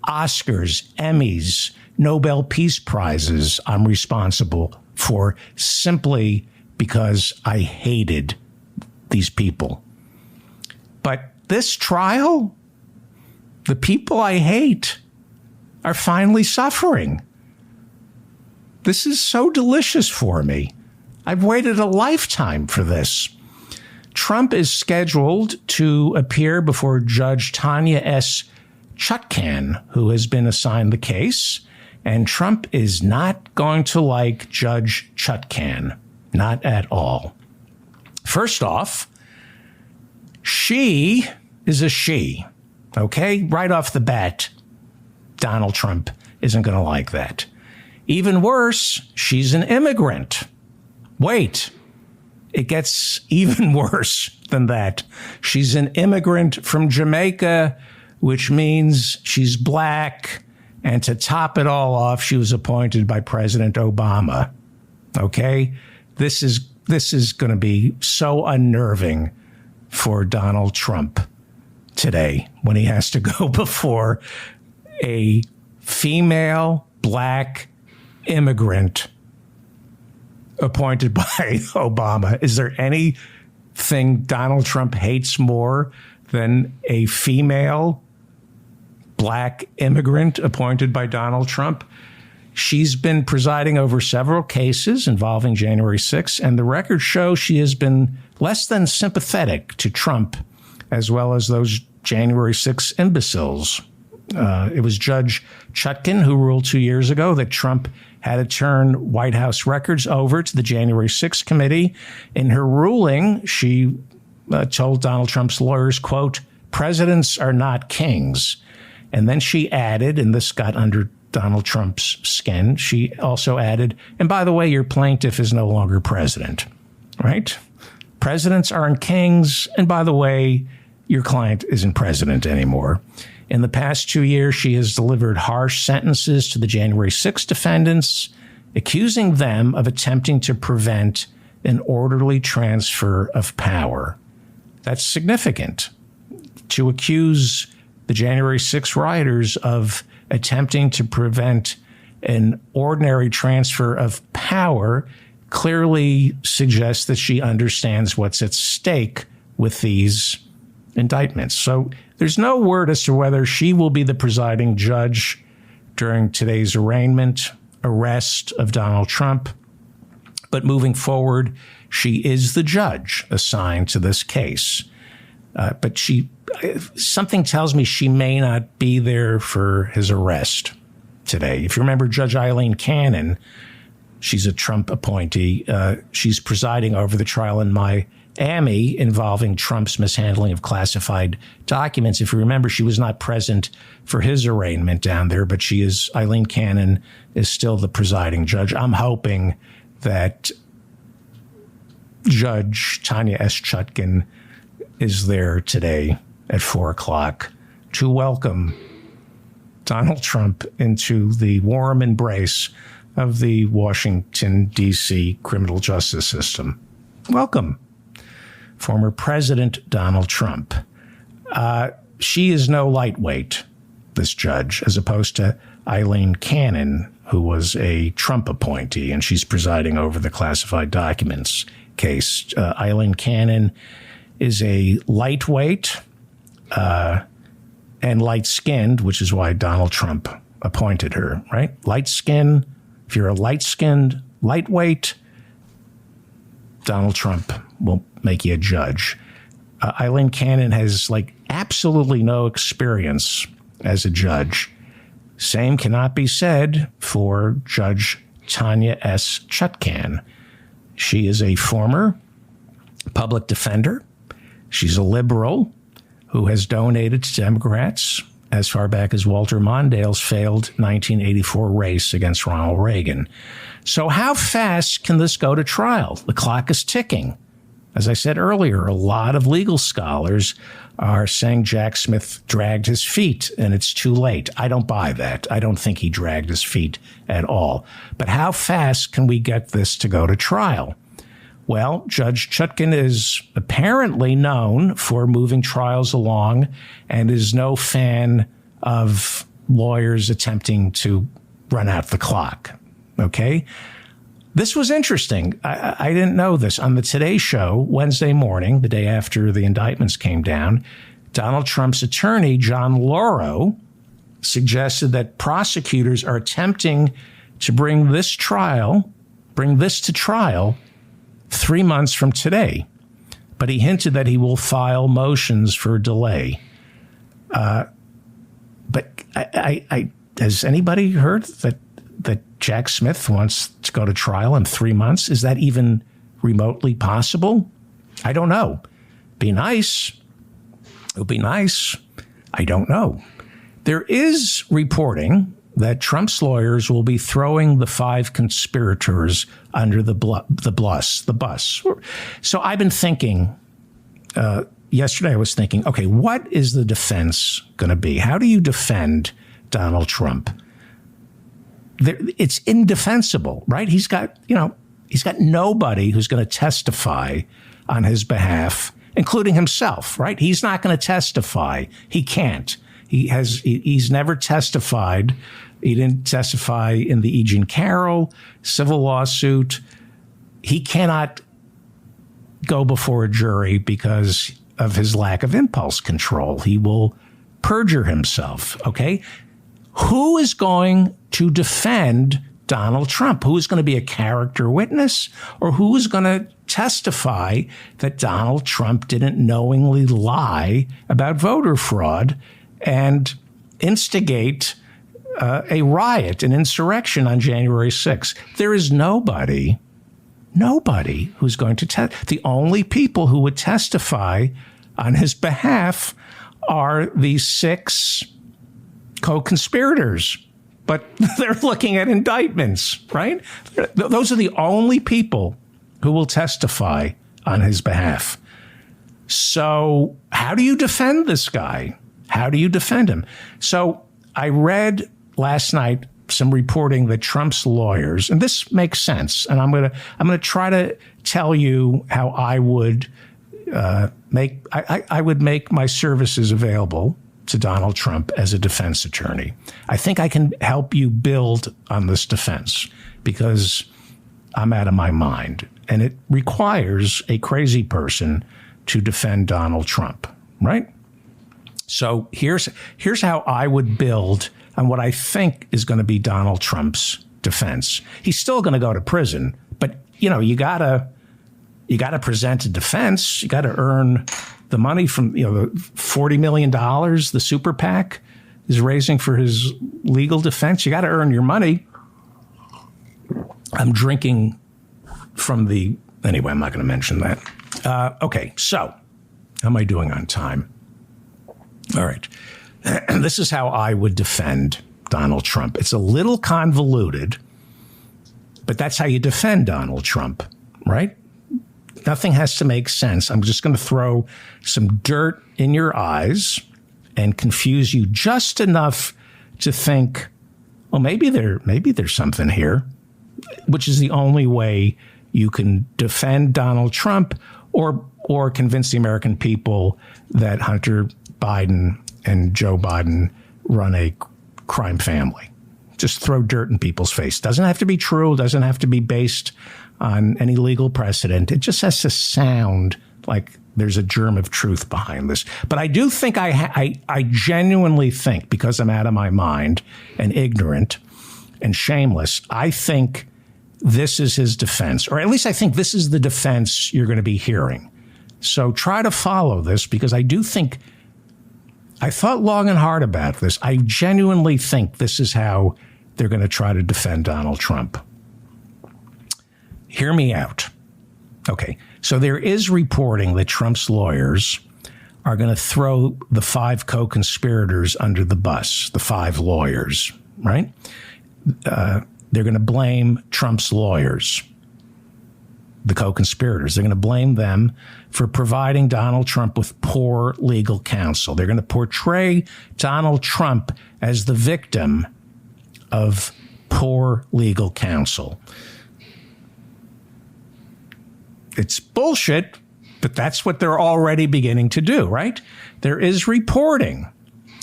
Oscars, Emmys, Nobel Peace Prizes I'm responsible for simply because I hated these people. But this trial, the people I hate are finally suffering. This is so delicious for me. I've waited a lifetime for this. Trump is scheduled to appear before Judge Tanya S. Chutkan, who has been assigned the case. And Trump is not going to like Judge Chutkan. Not at all. First off, she is a she. Okay? Right off the bat, Donald Trump isn't going to like that. Even worse, she's an immigrant. Wait, it gets even worse than that. She's an immigrant from Jamaica, which means she's black. And to top it all off, she was appointed by President Obama. Okay? This is going to be so unnerving for Donald Trump today when he has to go before a female black immigrant appointed by Obama. Is there anything Donald Trump hates more than a female black immigrant appointed by Donald Trump? She's been presiding over several cases involving January 6th, and the records show she has been less than sympathetic to Trump, as well as those January 6 imbeciles. It was Judge Chutkan who ruled 2 years ago that Trump had to turn White House records over to the January 6th committee. In her ruling, she told Donald Trump's lawyers, quote, "Presidents are not kings." And then she added, and this got under Donald Trump's skin, she also added, and by the way, your plaintiff is no longer president, right? Presidents aren't kings, and by the way, your client isn't president anymore. In the past 2 years, she has delivered harsh sentences to the January 6th defendants, accusing them of attempting to prevent an orderly transfer of power. That's significant. To accuse the January 6 rioters of attempting to prevent an ordinary transfer of power clearly suggests that she understands what's at stake with these indictments. So there's no word as to whether she will be the presiding judge during today's arrest of Donald Trump. But moving forward, she is the judge assigned to this case. But something tells me she may not be there for his arrest today. If you remember Judge Eileen Cannon, she's a Trump appointee. She's presiding over the trial in Miami involving Trump's mishandling of classified documents. If you remember, she was not present for his arraignment down there, but Eileen Cannon is still the presiding judge. I'm hoping that Judge Tanya S. Chutkan is there today at 4 o'clock to welcome Donald Trump into the warm embrace of the Washington, D.C. criminal justice system. Welcome, former President Donald Trump. She is no lightweight, this judge, as opposed to Eileen Cannon, who was a Trump appointee, and she's presiding over the classified documents case. Eileen Cannon is a lightweight. and light-skinned, which is why Donald Trump appointed her, right? Light skin. If you're a light-skinned, lightweight, Donald Trump will make you a judge. Eileen Cannon has absolutely no experience as a judge. Same cannot be said for Judge Tanya S. Chutkan. She is a former public defender. She's a liberal who has donated to Democrats as far back as Walter Mondale's failed 1984 race against Ronald Reagan. So how fast can this go to trial? The clock is ticking. As I said earlier, a lot of legal scholars are saying Jack Smith dragged his feet and it's too late. I don't buy that. I don't think he dragged his feet at all. But how fast can we get this to go to trial? Well, Judge Chutkan is apparently known for moving trials along and is no fan of lawyers attempting to run out the clock. Okay? This was interesting. I didn't know this. On the Today Show, Wednesday morning, the day after the indictments came down, Donald Trump's attorney, John Lauro, suggested that prosecutors are attempting to bring this to trial 3 months from today. But he hinted that he will file motions for delay. But has anybody heard that Jack Smith wants to go to trial in 3 months? Is that even remotely possible? I don't know. Be nice. It would be nice. I don't know. There is reporting that Trump's lawyers will be throwing the 5 conspirators under the bus. So I've been thinking, yesterday I was thinking, okay, what is the defense going to be? How do you defend Donald Trump? It's indefensible, right? He's got nobody who's going to testify on his behalf, including himself, right? He's not going to testify. He can't. He's never testified. He didn't testify in the E. Jean Carroll civil lawsuit. He cannot go before a jury because of his lack of impulse control. He will perjure himself, okay? Who is going to defend Donald Trump? Who is going to be a character witness? Or who is going to testify that Donald Trump didn't knowingly lie about voter fraud and instigate a riot, an insurrection on January 6th? There is nobody who's going to the only people who would testify on his behalf are these 6 co-conspirators. But they're looking at indictments, right? Those are the only people who will testify on his behalf. So how do you defend this guy? How do you defend him? So I read last night some reporting that Trump's lawyers, and this makes sense, and I'm gonna try to tell you how I would make my services available to Donald Trump as a defense attorney. I think I can help you build on this defense because I'm out of my mind, and it requires a crazy person to defend Donald Trump, right? So here's how I would build on what I think is going to be Donald Trump's defense. He's still going to go to prison, but you gotta present a defense. You got to earn the money from the $40 million the super PAC is raising for his legal defense. You got to earn your money. I'm drinking from anyway, I'm not going to mention that. Okay, so how am I doing on time? All right. This is how I would defend Donald Trump. It's a little convoluted, but that's how you defend Donald Trump, right? Nothing has to make sense. I'm just going to throw some dirt in your eyes and confuse you just enough to think, well, maybe there's something here, which is the only way you can defend Donald Trump or convince the American people that Hunter Biden and Joe Biden run a crime family. Just throw dirt in people's face. Doesn't have to be true. Doesn't have to be based on any legal precedent. It just has to sound like there's a germ of truth behind this. But I do think I genuinely think, because I'm out of my mind and ignorant and shameless, I think this is his defense, or at least I think this is the defense you're going to be hearing. So try to follow this, because I do think, I thought long and hard about this. I genuinely think this is how they're going to try to defend Donald Trump. Hear me out. Okay, so there is reporting that Trump's lawyers are going to throw the 5 co-conspirators under the bus, the 5 lawyers, right? They're going to blame Trump's lawyers, the co-conspirators. They're going to blame them for providing Donald Trump with poor legal counsel. They're going to portray Donald Trump as the victim of poor legal counsel. It's bullshit, but that's what they're already beginning to do, right? There is reporting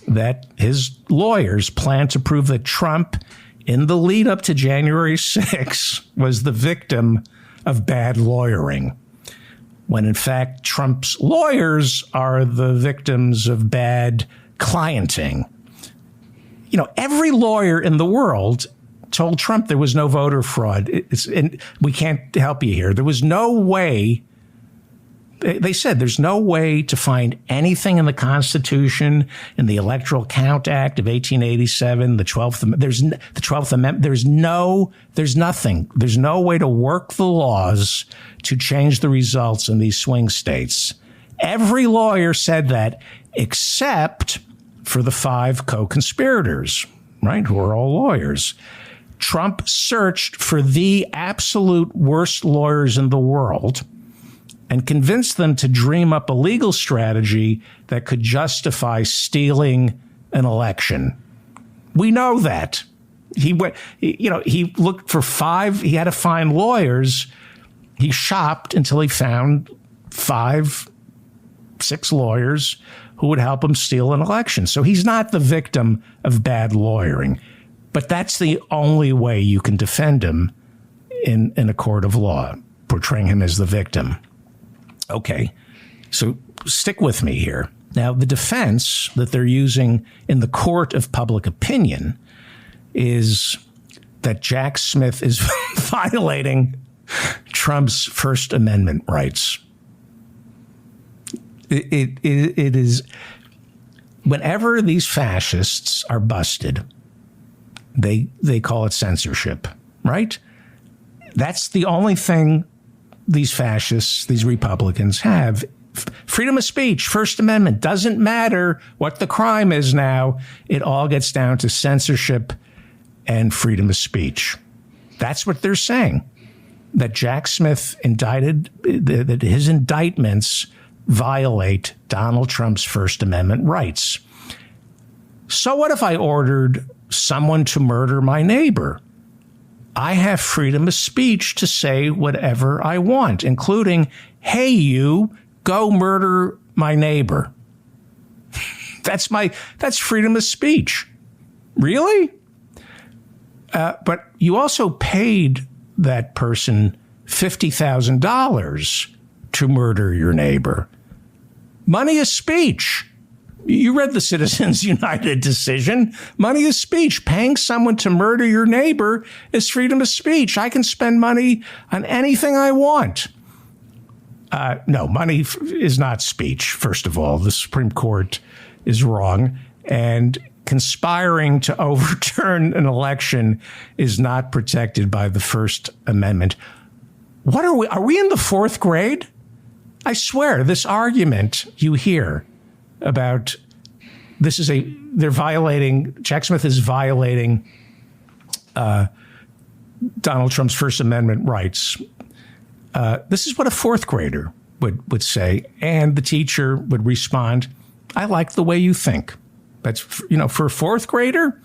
that his lawyers plan to prove that Trump, in the lead up to January 6th, was the victim of bad lawyering, when in fact Trump's lawyers are the victims of bad clienting. You know, every lawyer in the world told Trump there was no voter fraud. And we can't help you here. There was no way. They said there's no way to find anything in the Constitution, in the Electoral Count Act of 1887, the 12th Amendment. There's nothing. There's no way to work the laws to change the results in these swing states. Every lawyer said that, except for the 5 co-conspirators, right, who are all lawyers. Trump searched for the absolute worst lawyers in the world and convinced them to dream up a legal strategy that could justify stealing an election. We know that. He looked for 5, he had to find lawyers. He shopped until he found 5, 6 lawyers who would help him steal an election. So he's not the victim of bad lawyering. But that's the only way you can defend him in a court of law, portraying him as the victim. Okay, so stick with me here. Now, the defense that they're using in the court of public opinion is that Jack Smith is violating Trump's First Amendment rights. It is, whenever these fascists are busted, they call it censorship, right? That's the only thing these fascists, these Republicans have. Freedom of speech, First Amendment, doesn't matter what the crime is now. It all gets down to censorship and freedom of speech. That's what they're saying. That Jack Smith indicted, that his indictments violate Donald Trump's First Amendment rights. So what if I ordered someone to murder my neighbor? I have freedom of speech to say whatever I want, including, hey, you, go murder my neighbor. That's freedom of speech. Really? But you also paid that person $50,000 to murder your neighbor. Money is speech. You read the Citizens United decision. Money is speech. Paying someone to murder your neighbor is freedom of speech. I can spend money on anything I want. No, money is not speech, first of all. The Supreme Court is wrong. And conspiring to overturn an election is not protected by the First Amendment. What are we? Are we in the 4th grade? I swear, this argument you hear about they're violating, Jack Smith is violating Donald Trump's First Amendment rights. This is what a 4th grader would say. And the teacher would respond, I like the way you think. That's, for a 4th grader,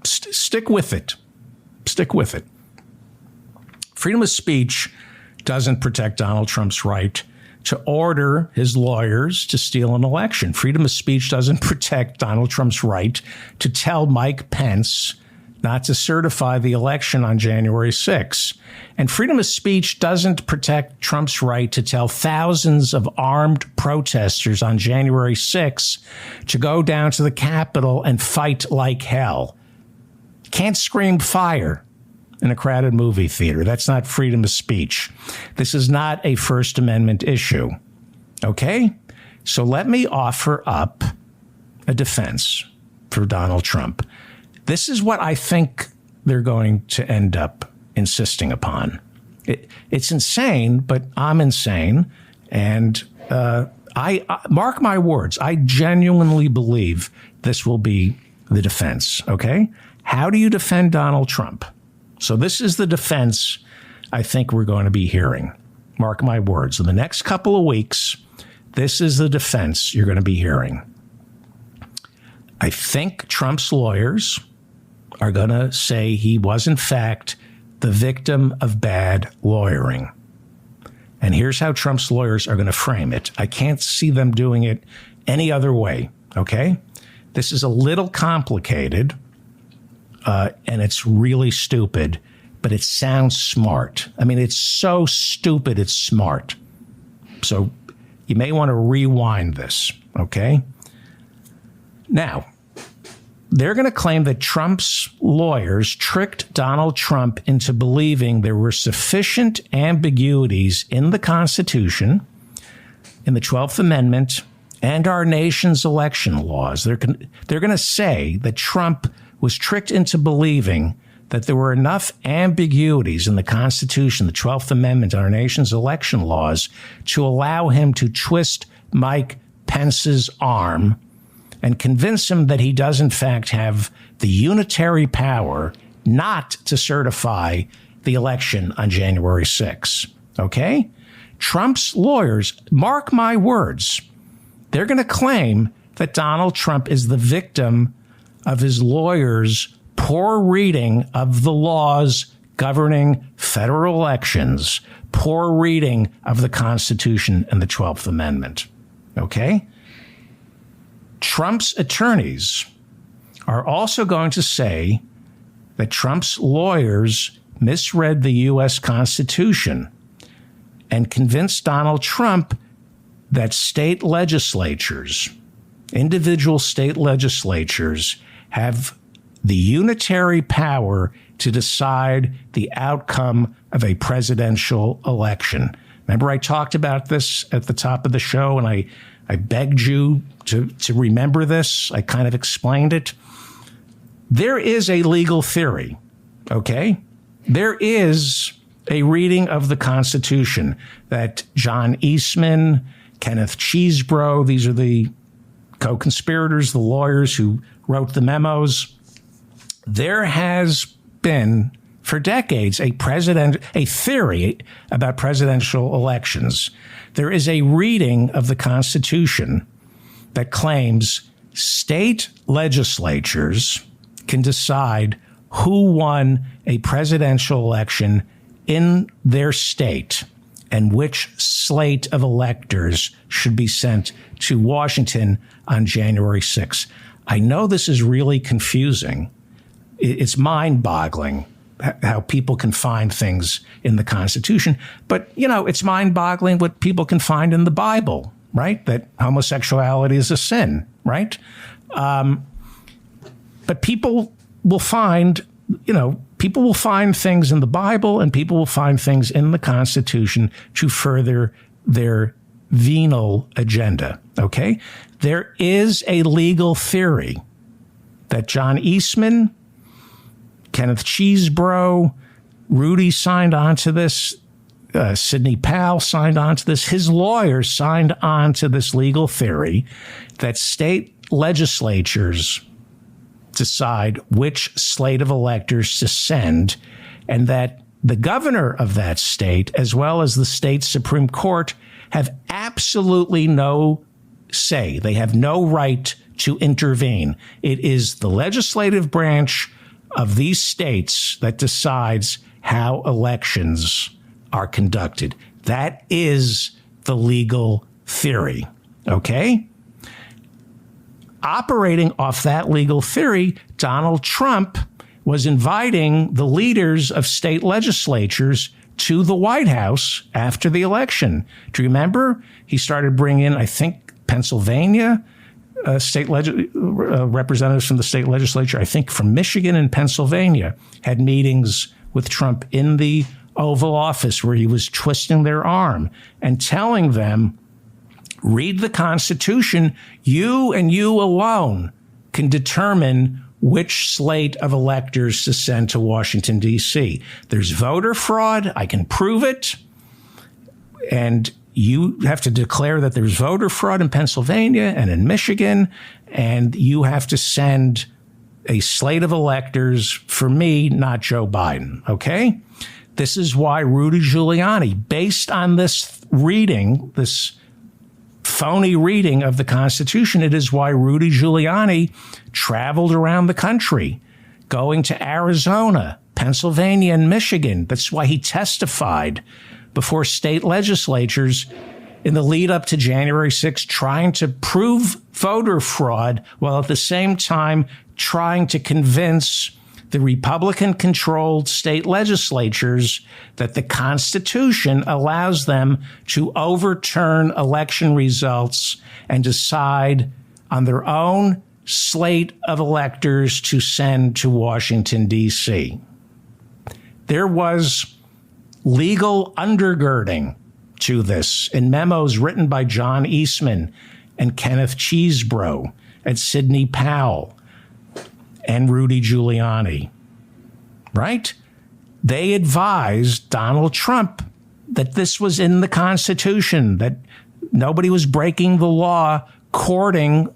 stick with it. Stick with it. Freedom of speech doesn't protect Donald Trump's right to order his lawyers to steal an election. Freedom of speech doesn't protect Donald Trump's right to tell Mike Pence not to certify the election on January 6th. And freedom of speech doesn't protect Trump's right to tell thousands of armed protesters on January 6th to go down to the Capitol and fight like hell. Can't scream fire in a crowded movie theater. That's not freedom of speech. This is not a First Amendment issue. Okay? So let me offer up a defense for Donald Trump. This is what I think they're going to end up insisting upon. It's insane, but I'm insane. And I mark my words, I genuinely believe this will be the defense. Okay? How do you defend Donald Trump? So this is the defense I think we're going to be hearing. Mark my words. In the next couple of weeks, this is the defense you're going to be hearing. I think Trump's lawyers are going to say he was, in fact, the victim of bad lawyering. And here's how Trump's lawyers are going to frame it. I can't see them doing it any other way, okay? This is a little complicated, and it's really stupid, but it sounds smart. I mean, it's so stupid, it's smart. So you may want to rewind this, okay? Now, they're going to claim that Trump's lawyers tricked Donald Trump into believing there were sufficient ambiguities in the Constitution, in the 12th Amendment, and our nation's election laws. They're going to say that Trump was tricked into believing that there were enough ambiguities in the Constitution, the 12th Amendment, and our nation's election laws to allow him to twist Mike Pence's arm and convince him that he does, in fact, have the unitary power not to certify the election on January 6th. Okay? Trump's lawyers, mark my words, they're going to claim that Donald Trump is the victim of his lawyers' poor reading of the laws governing federal elections, poor reading of the Constitution and the 12th Amendment. Okay? Trump's attorneys are also going to say that Trump's lawyers misread the U.S. Constitution and convinced Donald Trump that state legislatures, individual state legislatures, have the unitary power to decide the outcome of a presidential election. Remember, I talked about this at the top of the show, and I begged you to remember this. I kind of explained it. There is a legal theory, okay? There is a reading of the Constitution that John Eastman, Kenneth Chesebro, these are the co-conspirators, the lawyers who wrote the memos. There has been, for decades, a theory about presidential elections. There is a reading of the Constitution that claims state legislatures can decide who won a presidential election in their state and which slate of electors should be sent to Washington on January 6th. I know this is really confusing. It's mind-boggling how people can find things in the Constitution. But, you know, it's mind-boggling what people can find in the Bible, right? That homosexuality is a sin, right? But people will find, people will find things in the Bible and people will find things in the Constitution to further their venal agenda, okay? There is a legal theory that John Eastman, Kenneth Chesebro, Rudy signed on to this, Sidney Powell signed on to this, his lawyers signed on to this legal theory that state legislatures decide which slate of electors to send, and that the governor of that state, as well as the state Supreme Court, have absolutely no say. They have no right to intervene. It is the legislative branch of these states that decides how elections are conducted. That is the legal theory, okay? Operating off that legal theory, Donald Trump was inviting the leaders of state legislatures to the White House after the election. Do you remember? He started bringing in, I think, Pennsylvania, representatives from the state legislature, I think from Michigan and Pennsylvania, had meetings with Trump in the Oval Office where he was twisting their arm and telling them, read the Constitution. You and you alone can determine which slate of electors to send to Washington, D.C. There's voter fraud. I can prove it. And you have to declare that there's voter fraud in Pennsylvania and in Michigan, and you have to send a slate of electors for me, not Joe Biden. Okay? This is why Rudy Giuliani, based on this reading, this phony reading of the Constitution, it is why Rudy Giuliani traveled around the country, going to Arizona, Pennsylvania, and Michigan. That's why he testified before state legislatures in the lead up to January 6th, trying to prove voter fraud while at the same time trying to convince the Republican-controlled state legislatures that the Constitution allows them to overturn election results and decide on their own slate of electors to send to Washington, D.C. There was legal undergirding to this in memos written by John Eastman and Kenneth Chesebro and Sidney Powell and Rudy Giuliani, right? They advised Donald Trump that this was in the Constitution, that nobody was breaking the law, courting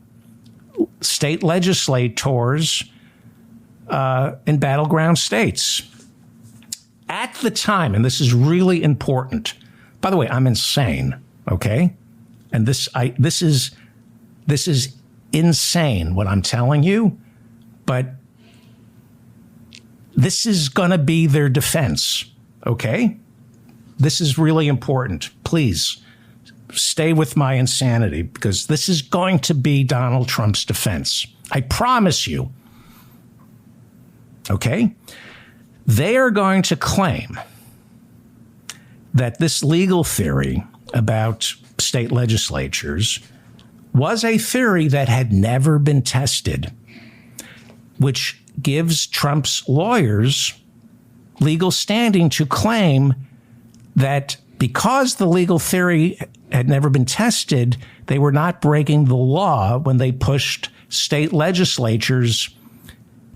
state legislators in battleground states. At the time, and this is really important. By the way, I'm insane, okay? And this is insane what I'm telling you, but this is going to be their defense, okay? This is really important. Please stay with my insanity because this is going to be Donald Trump's defense. I promise you, okay? They are going to claim that this legal theory about state legislatures was a theory that had never been tested, which gives Trump's lawyers legal standing to claim that because the legal theory had never been tested, they were not breaking the law when they pushed state legislatures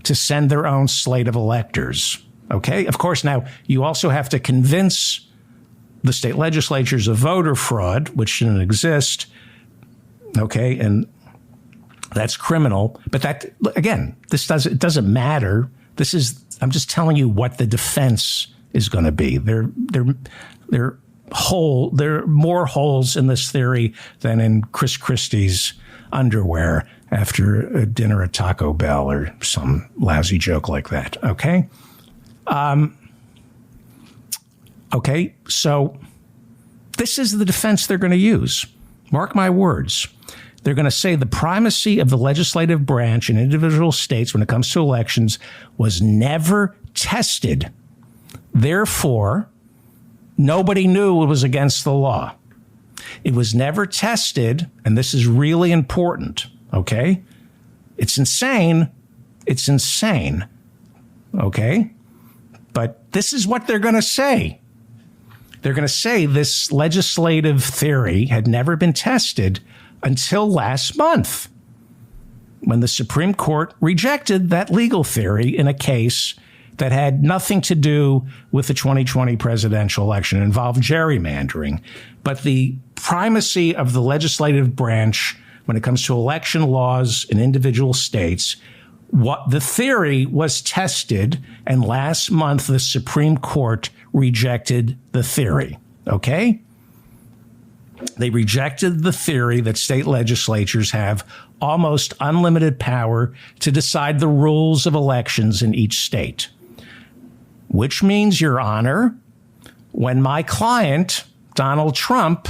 to send their own slate of electors. Okay? Of course, now you also have to convince the state legislatures of voter fraud, which shouldn't exist. Okay? And that's criminal. But that, again, it doesn't matter. I'm just telling you what the defense is going to be. There are more holes in this theory than in Chris Christie's underwear after a dinner at Taco Bell or some lousy joke like that. Okay? Okay, so this is the defense they're going to use. Mark my words. They're going to say the primacy of the legislative branch in individual states when it comes to elections was never tested. Therefore, nobody knew it was against the law. It was never tested, and this is really important, okay? It's insane. It's insane, okay? But this is what they're going to say. They're going to say this legislative theory had never been tested until last month, when the Supreme Court rejected that legal theory in a case that had nothing to do with the 2020 presidential election. It involved gerrymandering. But the primacy of the legislative branch when it comes to election laws in individual states, what the theory was tested, and last month the Supreme Court rejected the theory. Okay? They rejected the theory that state legislatures have almost unlimited power to decide the rules of elections in each state. Which means, Your Honor, when my client, Donald Trump,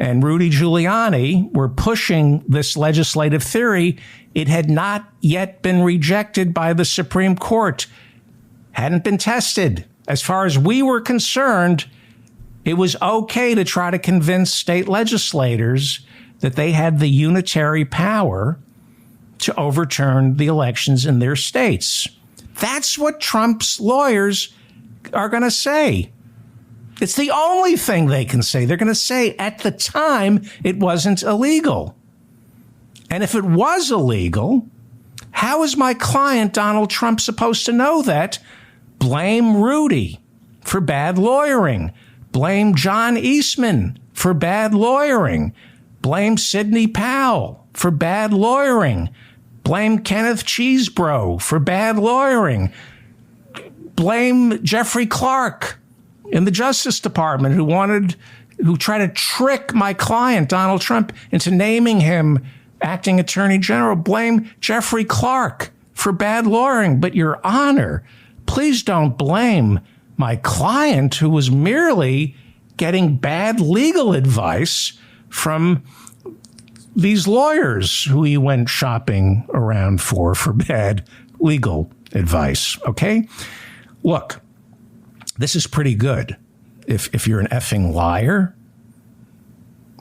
and Rudy Giuliani were pushing this legislative theory, it had not yet been rejected by the Supreme Court, hadn't been tested. As far as we were concerned, it was okay to try to convince state legislators that they had the unitary power to overturn the elections in their states. That's what Trump's lawyers are going to say. It's the only thing they can say. They're going to say at the time it wasn't illegal. And if it was illegal, how is my client Donald Trump supposed to know that? Blame Rudy for bad lawyering. Blame John Eastman for bad lawyering. Blame Sidney Powell for bad lawyering. Blame Kenneth Chesebro for bad lawyering. Blame Jeffrey Clark in the Justice Department who tried to trick my client, Donald Trump, into naming him acting attorney general. Blame Jeffrey Clark for bad lawyering. But Your Honor, please don't blame my client, who was merely getting bad legal advice from these lawyers who he went shopping around for bad legal advice. Okay? Look, this is pretty good. If you're an effing liar,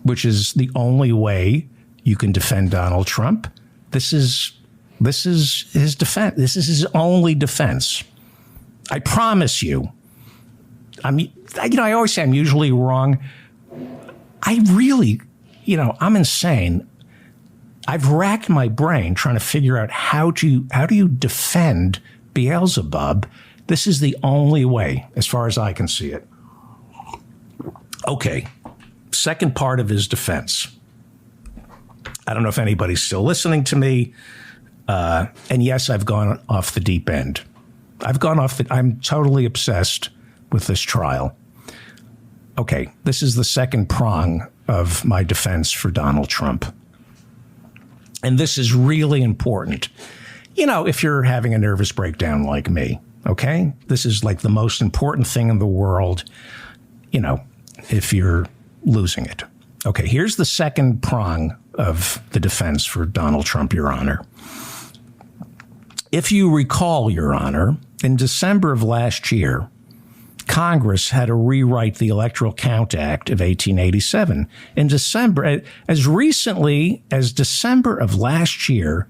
which is the only way you can defend Donald Trump, this is his defense. This is his only defense. I promise you. I always say I'm usually wrong. I really, I'm insane. I've racked my brain trying to figure out how do you defend Beelzebub. This is the only way, as far as I can see it. Okay, second part of his defense. I don't know if anybody's still listening to me. And yes, I've gone off the deep end. I'm totally obsessed with this trial. Okay, this is the second prong of my defense for Donald Trump. And this is really important. If you're having a nervous breakdown like me, okay? This is like the most important thing in the world, if you're losing it. Okay, here's the second prong of the defense for Donald Trump, Your Honor. If you recall, Your Honor, in December of last year, Congress had to rewrite the Electoral Count Act of 1887. In December, as recently as December of last year,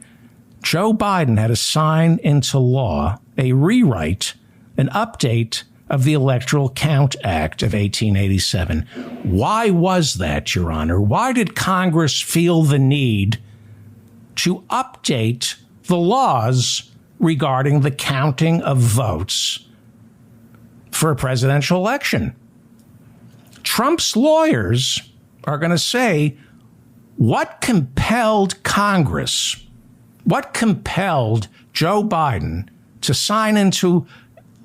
Joe Biden had to sign into law a rewrite, an update of the Electoral Count Act of 1887. Why was that, Your Honor? Why did Congress feel the need to update the laws regarding the counting of votes for a presidential election? Trump's lawyers are going to say, what compelled Congress, what compelled Joe Biden to sign into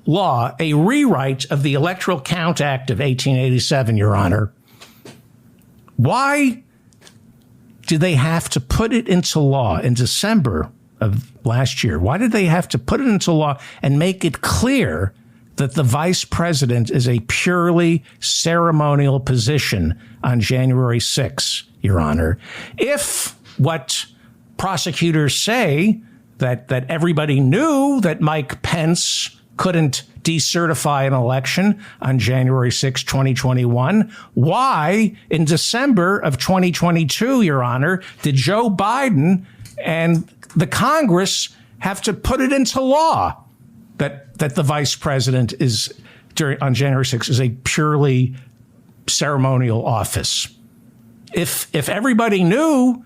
law a rewrite of the Electoral Count Act of 1887, Your Honor? Why did they have to put it into law in December of last year? Why did they have to put it into law and make it clear that the vice president is a purely ceremonial position on January 6th, Your Honor? If what prosecutors say that everybody knew that Mike Pence couldn't decertify an election on January 6, 2021, why in December of 2022, Your Honor, did Joe Biden and the Congress have to put it into law that the vice president is on January 6th is a purely ceremonial office? If everybody knew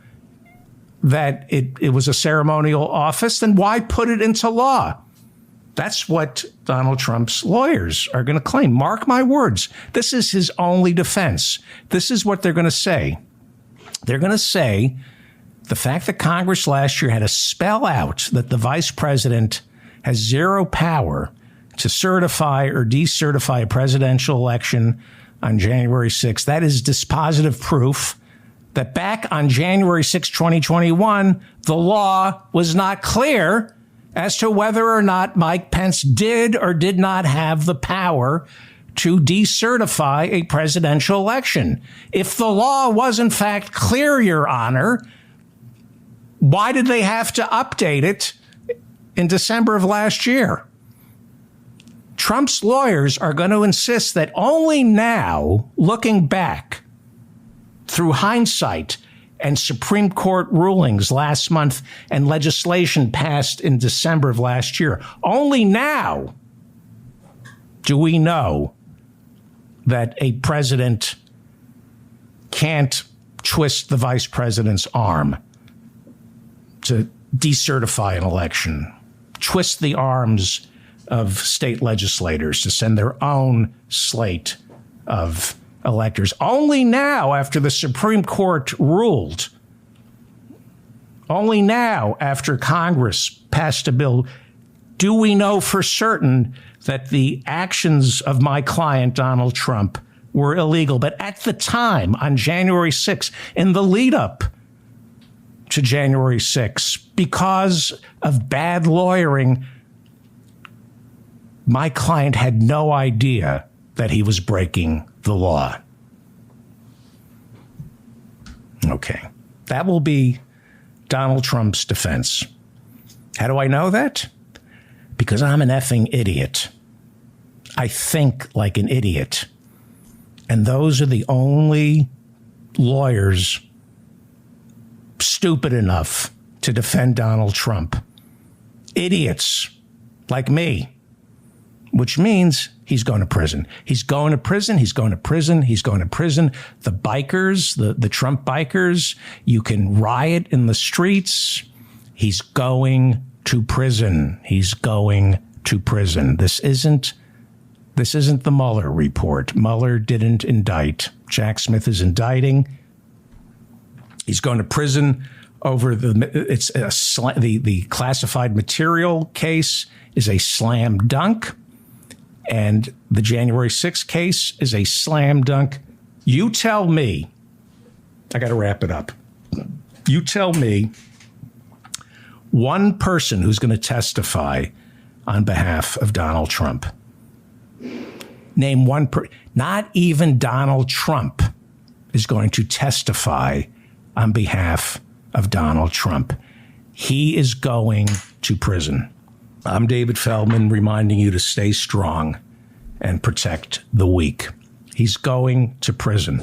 that it was a ceremonial office, then why put it into law? That's what Donald Trump's lawyers are going to claim. Mark my words. This is his only defense. This is what they're going to say. They're going to say the fact that Congress last year had to spell out that the vice president has zero power to certify or decertify a presidential election on January 6th, that is dispositive proof that back on January 6, 2021, the law was not clear as to whether or not Mike Pence did or did not have the power to decertify a presidential election. If the law was in fact clear, Your Honor, why did they have to update it in December of last year? Trump's lawyers are going to insist that only now, looking back through hindsight and Supreme Court rulings last month and legislation passed in December of last year, only now do we know that a president can't twist the vice president's arm to decertify an election, twist the arms of state legislators to send their own slate of electors. Only now, after the Supreme Court ruled, only now, after Congress passed a bill, do we know for certain that the actions of my client, Donald Trump, were illegal. But at the time, on January 6th, in the lead up to January 6th, because of bad lawyering, my client had no idea that he was breaking the law. Okay, that will be Donald Trump's defense. How do I know that? Because I'm an effing idiot. I think like an idiot. And those are the only lawyers stupid enough to defend Donald Trump. Idiots like me. Which means he's going to prison. He's going to prison. He's going to prison. He's going to prison. The bikers, the Trump bikers, you can riot in the streets. He's going to prison. He's going to prison. This isn't the Mueller report. Mueller didn't indict. Jack Smith is indicting. He's going to prison over the classified material case is a slam dunk. And the January 6th case is a slam dunk. You tell me, I got to wrap it up. You tell me one person who's going to testify on behalf of Donald Trump. Name one person. Not even Donald Trump is going to testify on behalf of Donald Trump. He is going to prison. I'm David Feldman, reminding you to stay strong and protect the weak. He's going to prison.